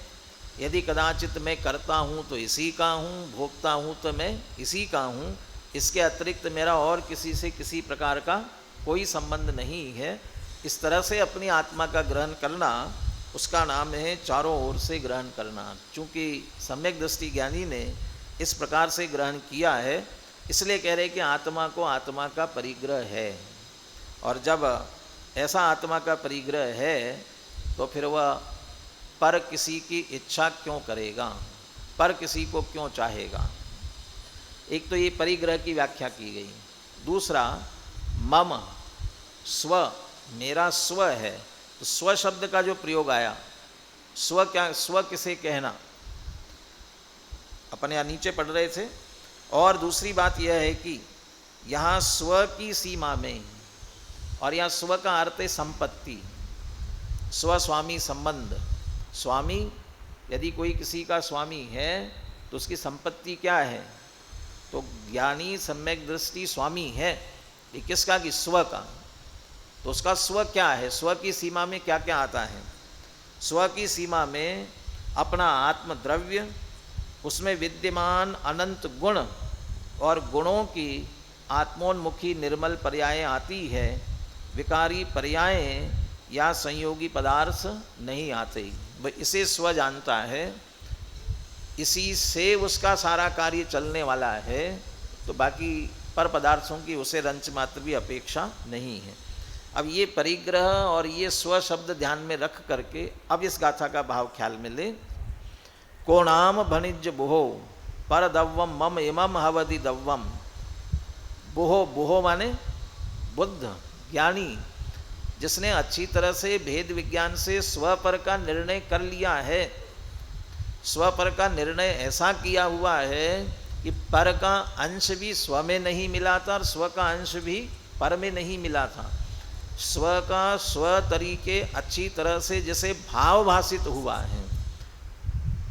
यदि कदाचित मैं करता हूँ तो इसी का हूँ, भोगता हूँ तो मैं इसी का हूँ, इसके अतिरिक्त मेरा और किसी से किसी प्रकार का कोई संबंध नहीं है। इस तरह से अपनी आत्मा का ग्रहण करना, उसका नाम है चारों ओर से ग्रहण करना। चूँकि सम्यक दृष्टि ज्ञानी ने इस प्रकार से ग्रहण किया है, इसलिए कह रहे कि आत्मा को आत्मा का परिग्रह है। और जब ऐसा आत्मा का परिग्रह है तो फिर वह पर किसी की इच्छा क्यों करेगा, पर किसी को क्यों चाहेगा। एक तो ये परिग्रह की व्याख्या की गई। दूसरा, मम स्व, मेरा स्व है। तो स्व शब्द का जो प्रयोग आया, स्व क्या, स्व किसे कहना, अपन यहाँ नीचे पढ़ रहे थे, और दूसरी बात यह है कि यहाँ स्व की सीमा में, और यहाँ स्व का अर्थ है संपत्ति, स्व स्वामी संबंध। स्वामी, यदि कोई किसी का स्वामी है तो उसकी संपत्ति क्या है? तो ज्ञानी सम्यक दृष्टि स्वामी है, ये किसका? कि स्व का। तो उसका स्व क्या है? स्व की सीमा में क्या क्या आता है? स्व की सीमा में अपना आत्मद्रव्य, उसमें विद्यमान अनंत गुण और गुणों की आत्मोन्मुखी निर्मल पर्याय आती है, विकारी पर्याय या संयोगी पदार्थ नहीं आते। वह इसे स्व जानता है, इसी से उसका सारा कार्य चलने वाला है, तो बाकी पर पदार्थों की उसे रंच मात्र भी अपेक्षा नहीं है। अब ये परिग्रह और ये स्व शब्द ध्यान में रख करके अब इस गाथा का भाव ख्याल में ले। को नाम भणिज बुहो पर दव्वम मम इमम हवदि दव्वम। बुहो, बुहो माने बुद्ध, ज्ञानी, जिसने अच्छी तरह से भेद विज्ञान से स्व पर का निर्णय कर लिया है। स्व पर का निर्णय ऐसा किया हुआ है कि पर का अंश भी स्व में नहीं मिला था और स्व का अंश भी पर में नहीं मिला था। स्व का स्व तरीके अच्छी तरह से जैसे भाव भाषित हुआ है,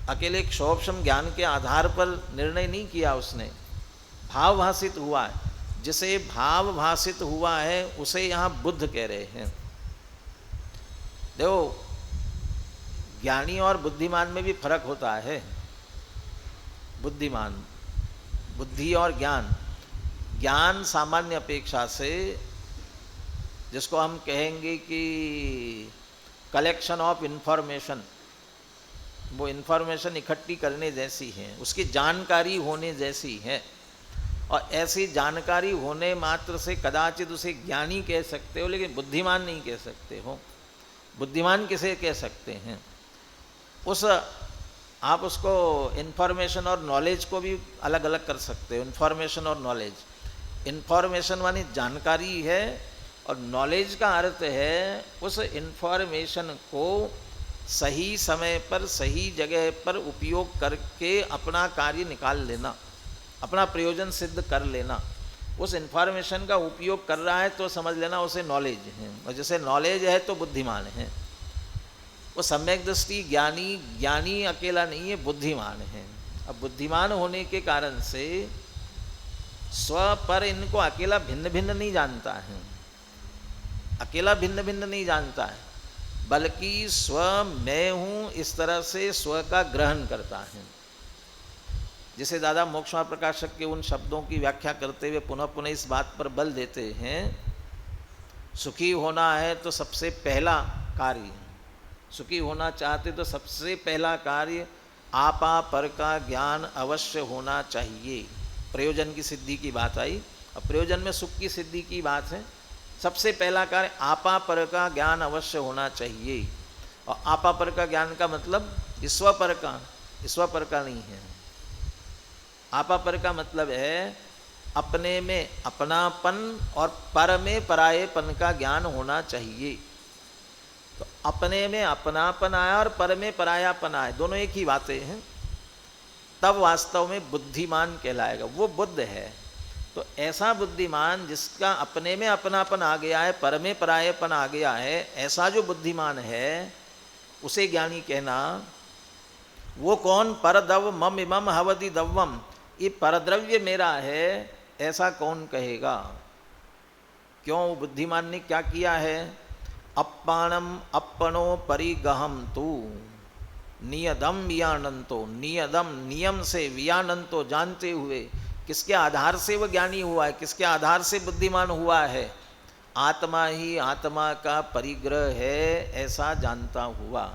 अकेले क्षोभम ज्ञान के आधार पर निर्णय नहीं किया उसने, भाव भाषित हुआ है। जिसे भाव भाषित हुआ है उसे यहाँ बुद्ध कह रहे हैं। देखो, ज्ञानी और बुद्धिमान में भी फर्क होता है। बुद्धिमान, बुद्धि और ज्ञान, ज्ञान सामान्य अपेक्षा से, जिसको हम कहेंगे कि कलेक्शन ऑफ इंफॉर्मेशन, वो इंफॉर्मेशन इकट्ठी करने जैसी है, उसकी जानकारी होने जैसी है। और ऐसी जानकारी होने मात्र से कदाचित उसे ज्ञानी कह सकते हो, लेकिन बुद्धिमान नहीं कह सकते हो। बुद्धिमान किसे कह सकते हैं? उस आप उसको इन्फॉर्मेशन और नॉलेज को भी अलग अलग कर सकते हो। इन्फॉर्मेशन और नॉलेज, इन्फॉर्मेशन मानी जानकारी है, और नॉलेज का अर्थ है उस इन्फॉर्मेशन को सही समय पर सही जगह पर उपयोग करके अपना कार्य निकाल लेना, अपना प्रयोजन सिद्ध कर लेना। उस इन्फॉर्मेशन का उपयोग कर रहा है तो समझ लेना उसे नॉलेज है, और जैसे नॉलेज है तो बुद्धिमान है। वो सम्यक दृष्टि ज्ञानी, ज्ञानी अकेला नहीं है, बुद्धिमान है। अब बुद्धिमान होने के कारण से स्व पर इनको अकेला भिन्न भिन्न नहीं जानता है, अकेला भिन्न भिन्न नहीं जानता है, बल्कि स्व मैं हूँ इस तरह से स्व का ग्रहण करता है। जिसे दादा मोक्षमा प्रकाशक के उन शब्दों की व्याख्या करते हुए पुनः पुनः इस बात पर बल देते हैं, सुखी होना है तो सबसे पहला कार्य, सुखी होना चाहते तो सबसे पहला कार्य आपा पर का ज्ञान अवश्य होना चाहिए। प्रयोजन की सिद्धि की बात आई, अब प्रयोजन में सुख की सिद्धि की बात है। सबसे पहला कार्य आपा पर का ज्ञान अवश्य होना चाहिए। और आपा पर का ज्ञान का मतलब ईश्वर पर का, ईश्वर पर का नहीं है। आपा पर का मतलब है अपने में अपनापन और पर में परायेपन का ज्ञान होना चाहिए। तो अपने में अपनापन आया और पर में परायापन आया, दोनों एक ही बातें हैं, तब वास्तव में बुद्धिमान कहलाएगा। वो बुद्ध है। तो ऐसा बुद्धिमान जिसका अपने में अपनापन आ गया है, पर में परायेपन आ गया है, ऐसा जो बुद्धिमान है उसे ज्ञानी कहना। वो कौन? परदव मम इमम हवदि दव्वम, ये परद्रव्य मेरा है ऐसा कौन कहेगा? क्यों? बुद्धिमान ने क्या किया है? अप्पाणम अपनो परिगहम तू नियदम वियानंतो, नियदम नियम से, वियानंतो जानते हुए। किसके आधार से वह ज्ञानी हुआ है? किसके आधार से बुद्धिमान हुआ है? आत्मा ही आत्मा का परिग्रह है ऐसा जानता हुआ।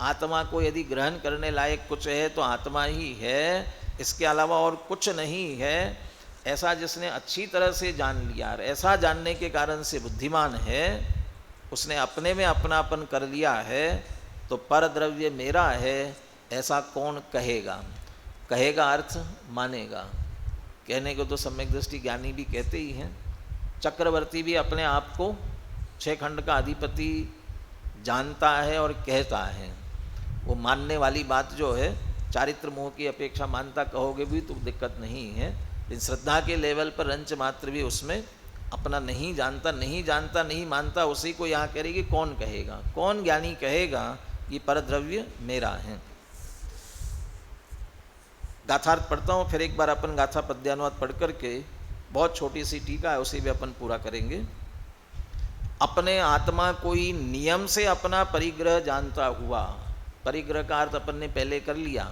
आत्मा को यदि ग्रहण करने लायक कुछ है तो आत्मा ही है, इसके अलावा और कुछ नहीं है, ऐसा जिसने अच्छी तरह से जान लिया। ऐसा जानने के कारण से बुद्धिमान है, उसने अपने में अपनापन कर लिया है, तो पर द्रव्य मेरा है ऐसा कौन कहेगा? कहेगा अर्थ मानेगा। कहने को तो सम्यक दृष्टि ज्ञानी भी कहते ही हैं। चक्रवर्ती भी अपने आप को 6 खंड का अधिपति जानता है और कहता है। वो मानने वाली बात जो है चारित्र मोह की अपेक्षा मानता कहोगे भी तो दिक्कत नहीं है, लेकिन श्रद्धा के लेवल पर रंच मात्र भी उसमें अपना नहीं जानता नहीं मानता, उसी को यहाँ कह रही कि कौन कहेगा, कौन ज्ञानी कहेगा ये परद्रव्य मेरा है। गाथार्थ पढ़ता हूँ, फिर एक बार अपन गाथा पद्यानुवाद पढ़ करके, बहुत छोटी सी टीका है उसे भी अपन पूरा करेंगे। अपने आत्मा कोई नियम से अपना परिग्रह जानता हुआ, परिग्रह का अर्थ अपन ने पहले कर लिया,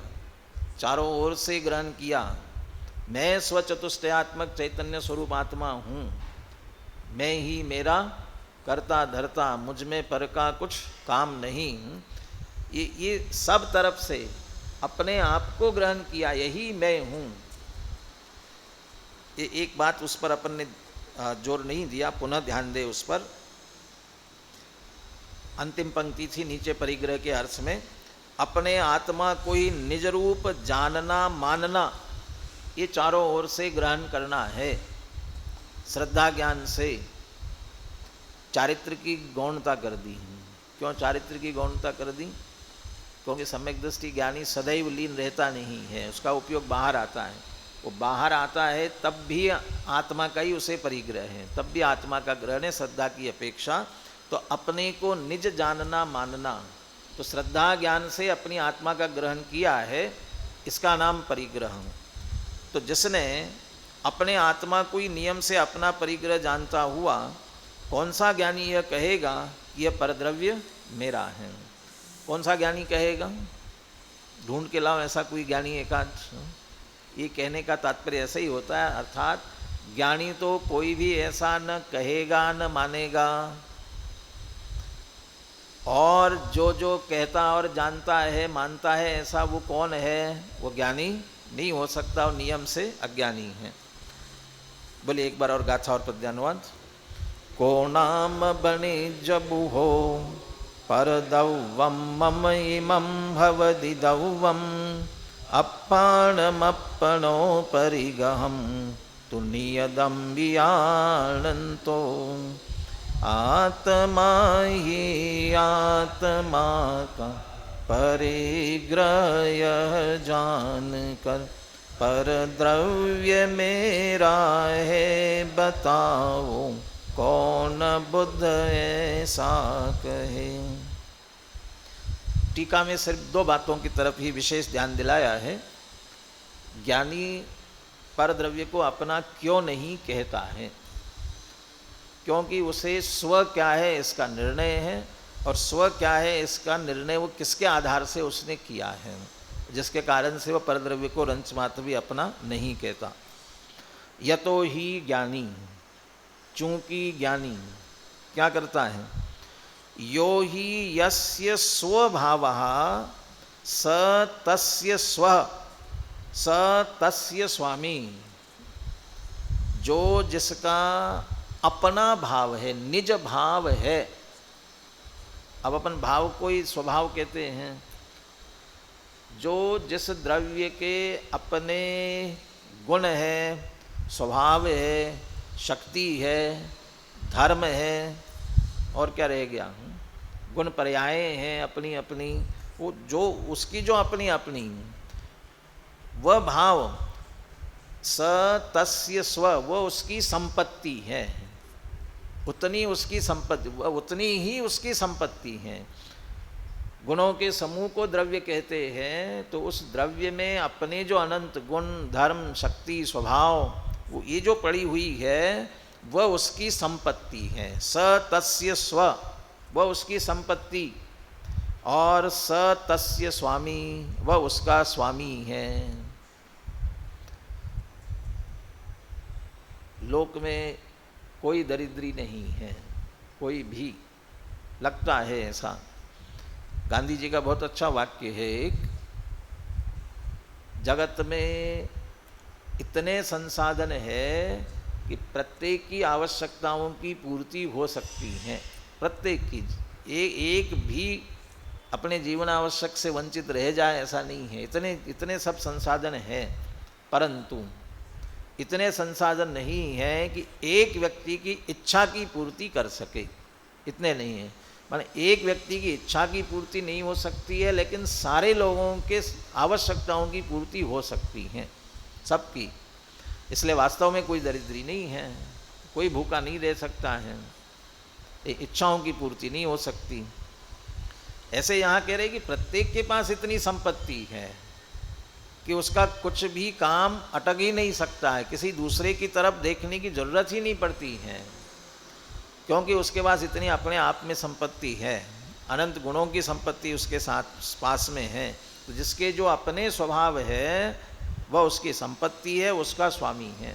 चारों ओर से ग्रहण किया। मैं स्वचतुष्टयात्मक चैतन्य स्वरूप आत्मा हूँ, मैं ही मेरा करता धरता, मुझ में पर का कुछ काम नहीं। ये सब तरफ से अपने आप को ग्रहण किया, यही मैं हूँ। ये एक बात उस पर अपन ने जोर नहीं दिया, पुनः ध्यान दे उस पर। अंतिम पंक्ति थी नीचे परिग्रह के अर्थ में, अपने आत्मा को ही निज रूप जानना मानना, ये चारों ओर से ग्रहण करना है। श्रद्धा ज्ञान से चारित्र की गौणता कर दी। क्यों चारित्र की गौणता कर दी? क्योंकि सम्यक दृष्टि ज्ञानी सदैव लीन रहता नहीं है, उसका उपयोग बाहर आता है। वो बाहर आता है तब भी आत्मा का ही उसे परिग्रह है, तब भी आत्मा का ग्रहण है श्रद्धा की अपेक्षा। तो अपने को निज जानना मानना, तो श्रद्धा ज्ञान से अपनी आत्मा का ग्रहण किया है, इसका नाम परिग्रह। तो जिसने अपने आत्मा को ही नियम से अपना परिग्रह जानता हुआ, कौन सा ज्ञानी यह कहेगा कि यह परद्रव्य मेरा है? कौन सा ज्ञानी कहेगा? ढूंढ के लाओ ऐसा कोई ज्ञानी एकांत। ये कहने का तात्पर्य ऐसा ही होता है, अर्थात ज्ञानी तो कोई भी ऐसा न कहेगा न मानेगा, और जो जो कहता और जानता है मानता है ऐसा वो कौन है? वो ज्ञानी नहीं हो सकता, और नियम से अज्ञानी है। बोले एक बार और गाथा और पद्यानुवाद। को नाम बने जबु हो परदौवम मम इमं भवदि दौवम अप्पाणमप्पणो परिगहं तुनियदं वियाणन्तो आत्मा ही आत्मा का परिग्रह जान कर परद्रव्य मेरा है बताओ कौन बुद्ध ऐसा कहे। टीका में सिर्फ दो बातों की तरफ ही विशेष ध्यान दिलाया है। ज्ञानी परद्रव्य को अपना क्यों नहीं कहता है? क्योंकि उसे स्व क्या है इसका निर्णय है, और स्व क्या है इसका निर्णय वो किसके आधार से उसने किया है, जिसके कारण से वह परद्रव्य को रंच मात्र भी अपना नहीं कहता। यतो ही ज्ञानी, चूंकि ज्ञानी क्या करता है? यो ही यस्य स्वभावः स तस्य स्व स तस्य स्वामी, जो जिसका अपना भाव है, निज भाव है। अब अपन भाव को ही स्वभाव कहते हैं। जो जिस द्रव्य के अपने गुण है, स्वभाव है, शक्ति है, धर्म है, और क्या रह गया, गुण पर्याय हैं अपनी अपनी, वो जो उसकी जो अपनी अपनी वह भाव स तस्य स्व, वह उसकी संपत्ति है, उतनी उसकी संपत्ति, उतनी ही उसकी संपत्ति है। गुणों के समूह को द्रव्य कहते हैं, तो उस द्रव्य में अपने जो अनंत गुण, धर्म, शक्ति, स्वभाव, वो ये जो पड़ी हुई है वह उसकी संपत्ति है। स तस्य स्व, वह उसकी संपत्ति, और स तस्य स्वामी, वह उसका स्वामी है। लोक में कोई दरिद्री नहीं है, कोई भी, लगता है ऐसा। गांधी जी का बहुत अच्छा वाक्य है एक, जगत में इतने संसाधन है कि प्रत्येक की आवश्यकताओं की पूर्ति हो सकती है, प्रत्येक की। एक भी अपने जीवन आवश्यक से वंचित रह जाए ऐसा नहीं है। इतने सब संसाधन हैं, परंतु इतने संसाधन नहीं हैं कि एक व्यक्ति की इच्छा की पूर्ति कर सके, इतने नहीं हैं। माने एक व्यक्ति की इच्छा की पूर्ति नहीं हो सकती है, लेकिन सारे लोगों के आवश्यकताओं की पूर्ति हो सकती है, सबकी। इसलिए वास्तव में कोई दरिद्री नहीं है, कोई भूखा नहीं रह सकता है, इच्छाओं की पूर्ति नहीं हो सकती। ऐसे यहाँ कह रहे कि प्रत्येक के पास इतनी संपत्ति है कि उसका कुछ भी काम अटक ही नहीं सकता है, किसी दूसरे की तरफ देखने की जरूरत ही नहीं पड़ती है, क्योंकि उसके पास इतनी अपने आप में संपत्ति है, अनंत गुणों की संपत्ति उसके साथ पास में है। तो जिसके जो अपने स्वभाव है वह उसकी संपत्ति है, उसका स्वामी है।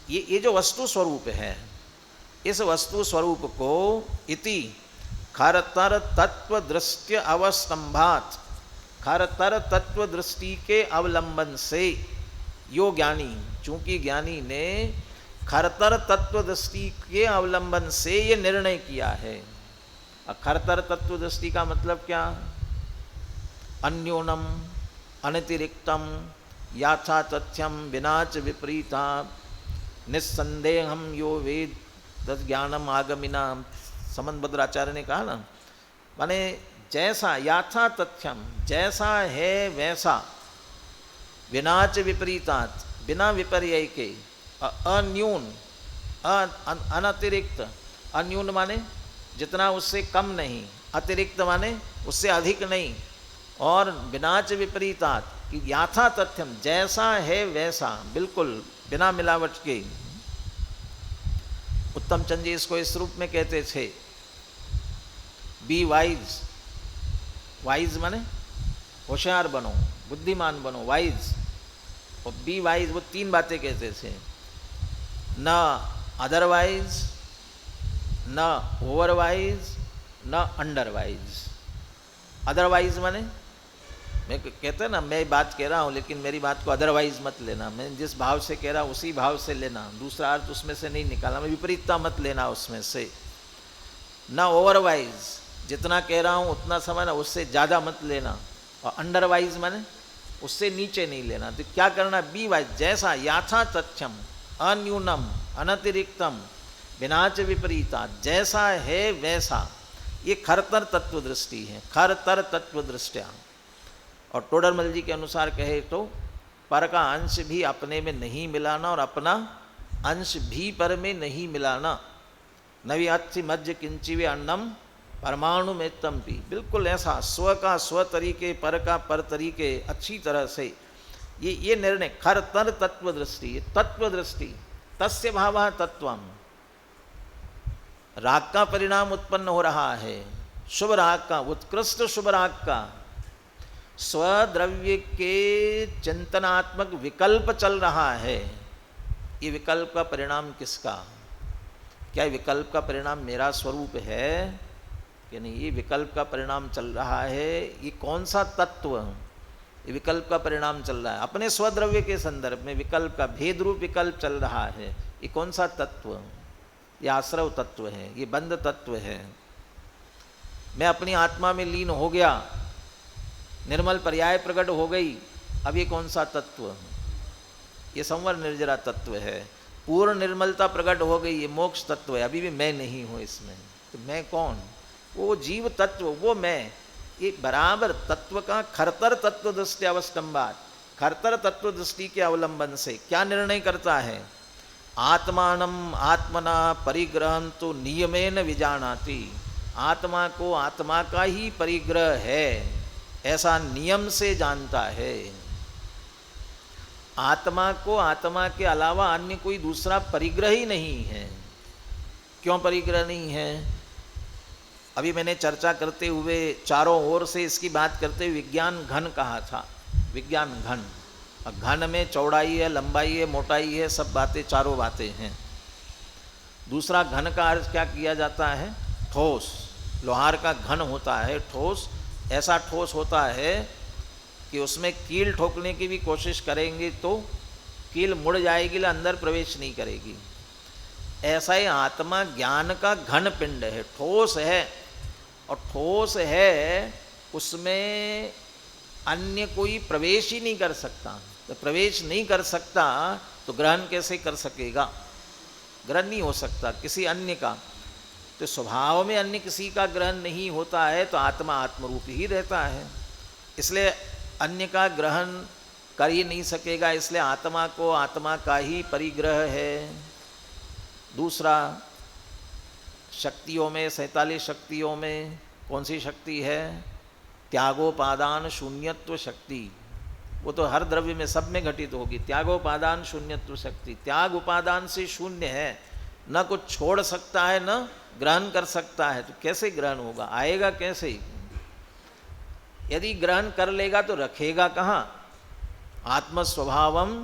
ये जो वस्तु स्वरूप है, इस वस्तु स्वरूप को इति खरतर तत्व दृष्टि अवस्तंभात, खरतर तत्व दृष्टि के अवलंबन से यो ज्ञानी, चूंकि ज्ञानी ने खरतर तत्व दृष्टि के अवलंबन से ये निर्णय किया है। खरतर तत्व दृष्टि का मतलब क्या? अन्योनम अनतिरिक्तम याथा तथ्यम विनाच विपरीता निस्संदेहम यो वेद तद ज्ञानम आगमिना। समन भद्राचार्य ने कहा ना, माने जैसा याथा तथ्यम, जैसा है वैसा, विनाच विपरीतात, बिना विपर्य के, अन्यून, अनतिरिक्त, अन्यून माने जितना उससे कम नहीं, अतिरिक्त माने उससे अधिक नहीं, और विनाच विपरीतात कि याथा तथ्यम, जैसा है वैसा, बिल्कुल बिना मिलावट के। उत्तम चंद जी इसको इस रूप में कहते थे, बी वाइज, वाइज माने होशियार बनो, बुद्धिमान बनो, वाइज, और बी वाइज, वो तीन बातें कहते थे, न अदरवाइज, न ओवरवाइज, न अंडरवाइज। अदरवाइज माने मैं कहते हैं ना, मैं बात कह रहा हूँ लेकिन मेरी बात को अदरवाइज मत लेना, मैं जिस भाव से कह रहा हूँ उसी भाव से लेना, दूसरा अर्थ उसमें से नहीं निकालना, मैं विपरीतता मत लेना उसमें से। ना ओवरवाइज, जितना कह रहा हूँ उतना समझना, उससे ज़्यादा मत लेना, और अंडरवाइज माने उससे नीचे नहीं लेना। तो क्या करना? बी वाइज, जैसा, याथा तथ्यम, अन्यूनम अनतिरिक्तम विनाच विपरीता, जैसा है वैसा। ये खरतर तत्व दृष्टि है, खरतर तत्व दृष्टिया। और टोडरमल जी के अनुसार कहे तो पर का अंश भी अपने में नहीं मिलाना और अपना अंश भी पर में नहीं मिलाना। नवी अच्छी मध्य किंचिवे अन्नम परमाणु में तम्पी, बिल्कुल ऐसा, स्व का स्व तरीके, पर का पर तरीके, अच्छी तरह से ये निर्णय। खरतर तत्व दृष्टि, तत्व दृष्टि, तस्य भावः तत्वम, राग का परिणाम उत्पन्न हो रहा है, शुभ राग का, उत्कृष्ट शुभ राग का, स्वद्रव्य के चिंतनात्मक विकल्प चल रहा है। ये विकल्प का परिणाम किसका? क्या विकल्प का परिणाम मेरा स्वरूप है कि नहीं? ये विकल्प का परिणाम चल रहा है। ये कौन सा तत्व? ये विकल्प का परिणाम चल रहा है, अपने स्वद्रव्य के संदर्भ में विकल्प का, भेद रूप विकल्प चल रहा है। ये कौन सा तत्व? ये आश्रव तत्व है, ये बंध तत्व है। मैं अपनी आत्मा में लीन हो गया, निर्मल पर्याय प्रकट हो गई, अब ये कौन सा तत्व? ये संवर निर्जरा तत्व है। पूर्ण निर्मलता प्रकट हो गई, ये मोक्ष तत्व है। अभी भी मैं नहीं हूँ इसमें, तो मैं कौन? वो जीव तत्व, वो मैं। ये बराबर तत्व का खरतर तत्व दृष्टि अवस्तंभात, खरतर तत्व दृष्टि के अवलंबन से क्या निर्णय करता है? आत्मानम आत्मना परिग्रहं तो नियमेन विजानाति, आत्मा को आत्मा का ही परिग्रह है ऐसा नियम से जानता है। आत्मा को आत्मा के अलावा अन्य कोई दूसरा परिग्रह ही नहीं है। क्यों परिग्रह नहीं है? अभी मैंने चर्चा करते हुए चारों ओर से इसकी बात करते हुए विज्ञान घन कहा था। विज्ञान घन, घन में चौड़ाई है, लंबाई है, मोटाई है, सब बातें, चारों बातें हैं। दूसरा घन का अर्थ क्या किया जाता है? ठोस। लोहार का घन होता है ठोस, ऐसा ठोस होता है कि उसमें कील ठोकने की भी कोशिश करेंगे तो कील मुड़ जाएगी, अंदर प्रवेश नहीं करेगी। ऐसा ही आत्मा ज्ञान का घन पिंड है, ठोस है। और ठोस है, उसमें अन्य कोई प्रवेश ही नहीं कर सकता। तो प्रवेश नहीं कर सकता तो ग्रहण कैसे कर सकेगा? ग्रहण नहीं हो सकता किसी अन्य का। तो स्वभाव में अन्य किसी का ग्रहण नहीं होता है तो आत्मा आत्मरूप ही रहता है, इसलिए अन्य का ग्रहण कर ही नहीं सकेगा, इसलिए आत्मा को आत्मा का ही परिग्रह है। दूसरा, शक्तियों में 47 शक्तियों में कौन सी शक्ति है? त्यागोपादान शून्यत्व शक्ति। वो तो हर द्रव्य में सब में घटित होगी। त्यागोपादान शून्यत्व शक्ति, त्याग उपादान से शून्य है, न कुछ छोड़ सकता है न ग्रहण कर सकता है, तो कैसे ग्रहण होगा, आएगा कैसे? यदि ग्रहण कर लेगा तो रखेगा कहाँ? आत्मस्वभावम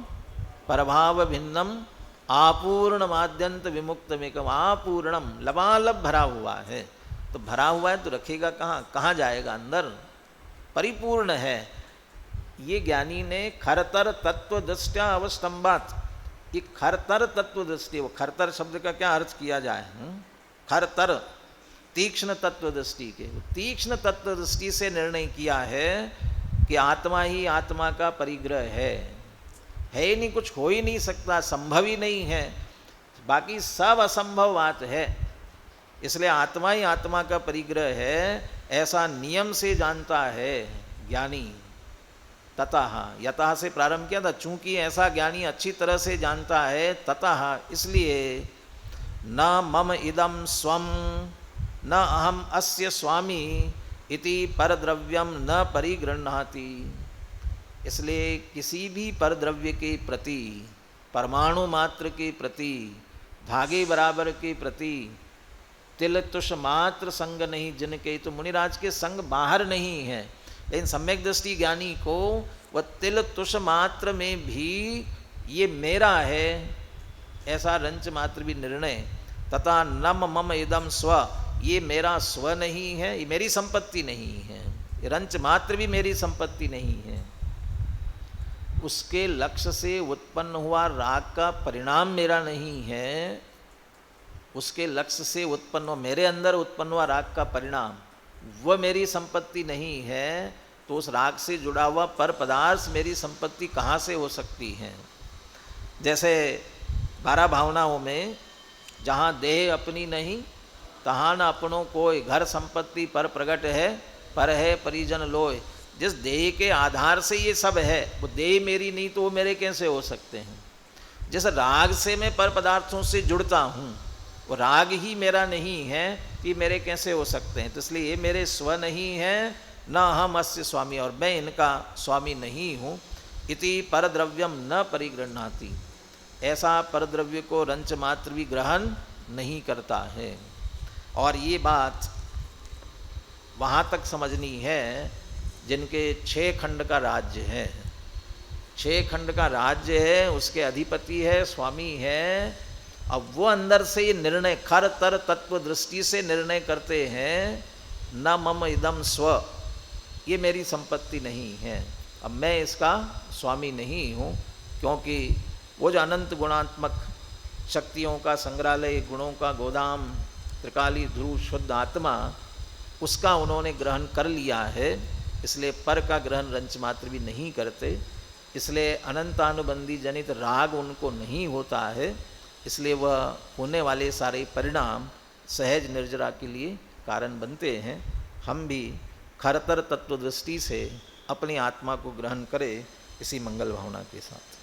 परभाव भिन्नम आपूर्ण माद्यंत विमुक्तमेकम। आपूर्णम, लबालब भरा हुआ है, तो भरा हुआ है तो रखेगा कहाँ? कहाँ जाएगा? अंदर। परिपूर्ण है। ये ज्ञानी ने खरतर तत्व दृष्टया अवस्तंभात, ये खरतर तत्व दृष्टि, वो खरतर शब्द का क्या अर्थ किया जाए? खरतर तीक्ष्ण तत्व दृष्टि के, तीक्ष्ण तत्व दृष्टि से निर्णय किया है कि आत्मा ही आत्मा का परिग्रह है ही नहीं, कुछ हो ही नहीं सकता, संभव ही नहीं है, बाकी सब असंभव बात है, इसलिए आत्मा ही आत्मा का परिग्रह है, ऐसा नियम से जानता है ज्ञानी। ततः, यतः से प्रारंभ किया था, चूंकि ऐसा ज्ञानी अच्छी तरह से जानता है, ततः इसलिए न मम इदम स्वम न अहम अस्य स्वामी इति परद्रव्यम न परिगृह्णाति। इसलिए किसी भी परद्रव्य के प्रति, परमाणु मात्र के प्रति, धागे बराबर के प्रति तिल तुष मात्र संग नहीं जिनके, तो मुनिराज के संग बाहर नहीं है, लेकिन सम्यक दृष्टि ज्ञानी को वह तिल तुष मात्र में भी ये मेरा है ऐसा रंच मात्र भी निर्णय। तथा नम मम इदम स्व, ये मेरा स्व नहीं है, ये मेरी संपत्ति नहीं है, ये रंच मात्र भी मेरी संपत्ति नहीं है। उसके लक्ष्य से उत्पन्न हुआ राग का परिणाम मेरा नहीं है, उसके लक्ष्य से उत्पन्न हुआ, मेरे अंदर उत्पन्न हुआ राग का परिणाम वह मेरी संपत्ति नहीं है, तो उस राग से जुड़ा हुआ पर पदार्थ मेरी संपत्ति कहाँ से हो सकती है? जैसे 12 भावनाओं में जहाँ देह अपनी नहीं तहाँ न अपनों कोई, घर संपत्ति पर प्रगट है, पर है परिजन लोय। जिस देह के आधार से ये सब है, वो देह मेरी नहीं तो वो मेरे कैसे हो सकते हैं? जिस राग से मैं पर पदार्थों से जुड़ता हूँ, वो राग ही मेरा नहीं है कि मेरे कैसे हो सकते हैं? तो इसलिए ये मेरे स्व नहीं है, न हम अस्य स्वामी, और मैं इनका स्वामी नहीं हूँ। इति परद्रव्यम न परिगृह्णाति, ऐसा परद्रव्य को रंच मात्र भी ग्रहण नहीं करता है। और ये बात वहाँ तक समझनी है जिनके 6 खंड का राज्य है, 6 खंड का राज्य है, उसके अधिपति है, स्वामी है। अब वो अंदर से ये निर्णय खर तर तत्व दृष्टि से निर्णय करते हैं, न मम इदम स्व, ये मेरी संपत्ति नहीं है, अब मैं इसका स्वामी नहीं हूँ, क्योंकि वो जो अनंत गुणात्मक शक्तियों का संग्रहालय, गुणों का गोदाम, त्रिकाली ध्रुव शुद्ध आत्मा, उसका उन्होंने ग्रहण कर लिया है, इसलिए पर का ग्रहण रंच मात्र भी नहीं करते, इसलिए अनंतानुबंधी जनित राग उनको नहीं होता है, इसलिए वह होने वाले सारे परिणाम सहज निर्जरा के लिए कारण बनते हैं। हम भी खरतर तत्व दृष्टि से अपनी आत्मा को ग्रहण करें इसी मंगल भावना के साथ।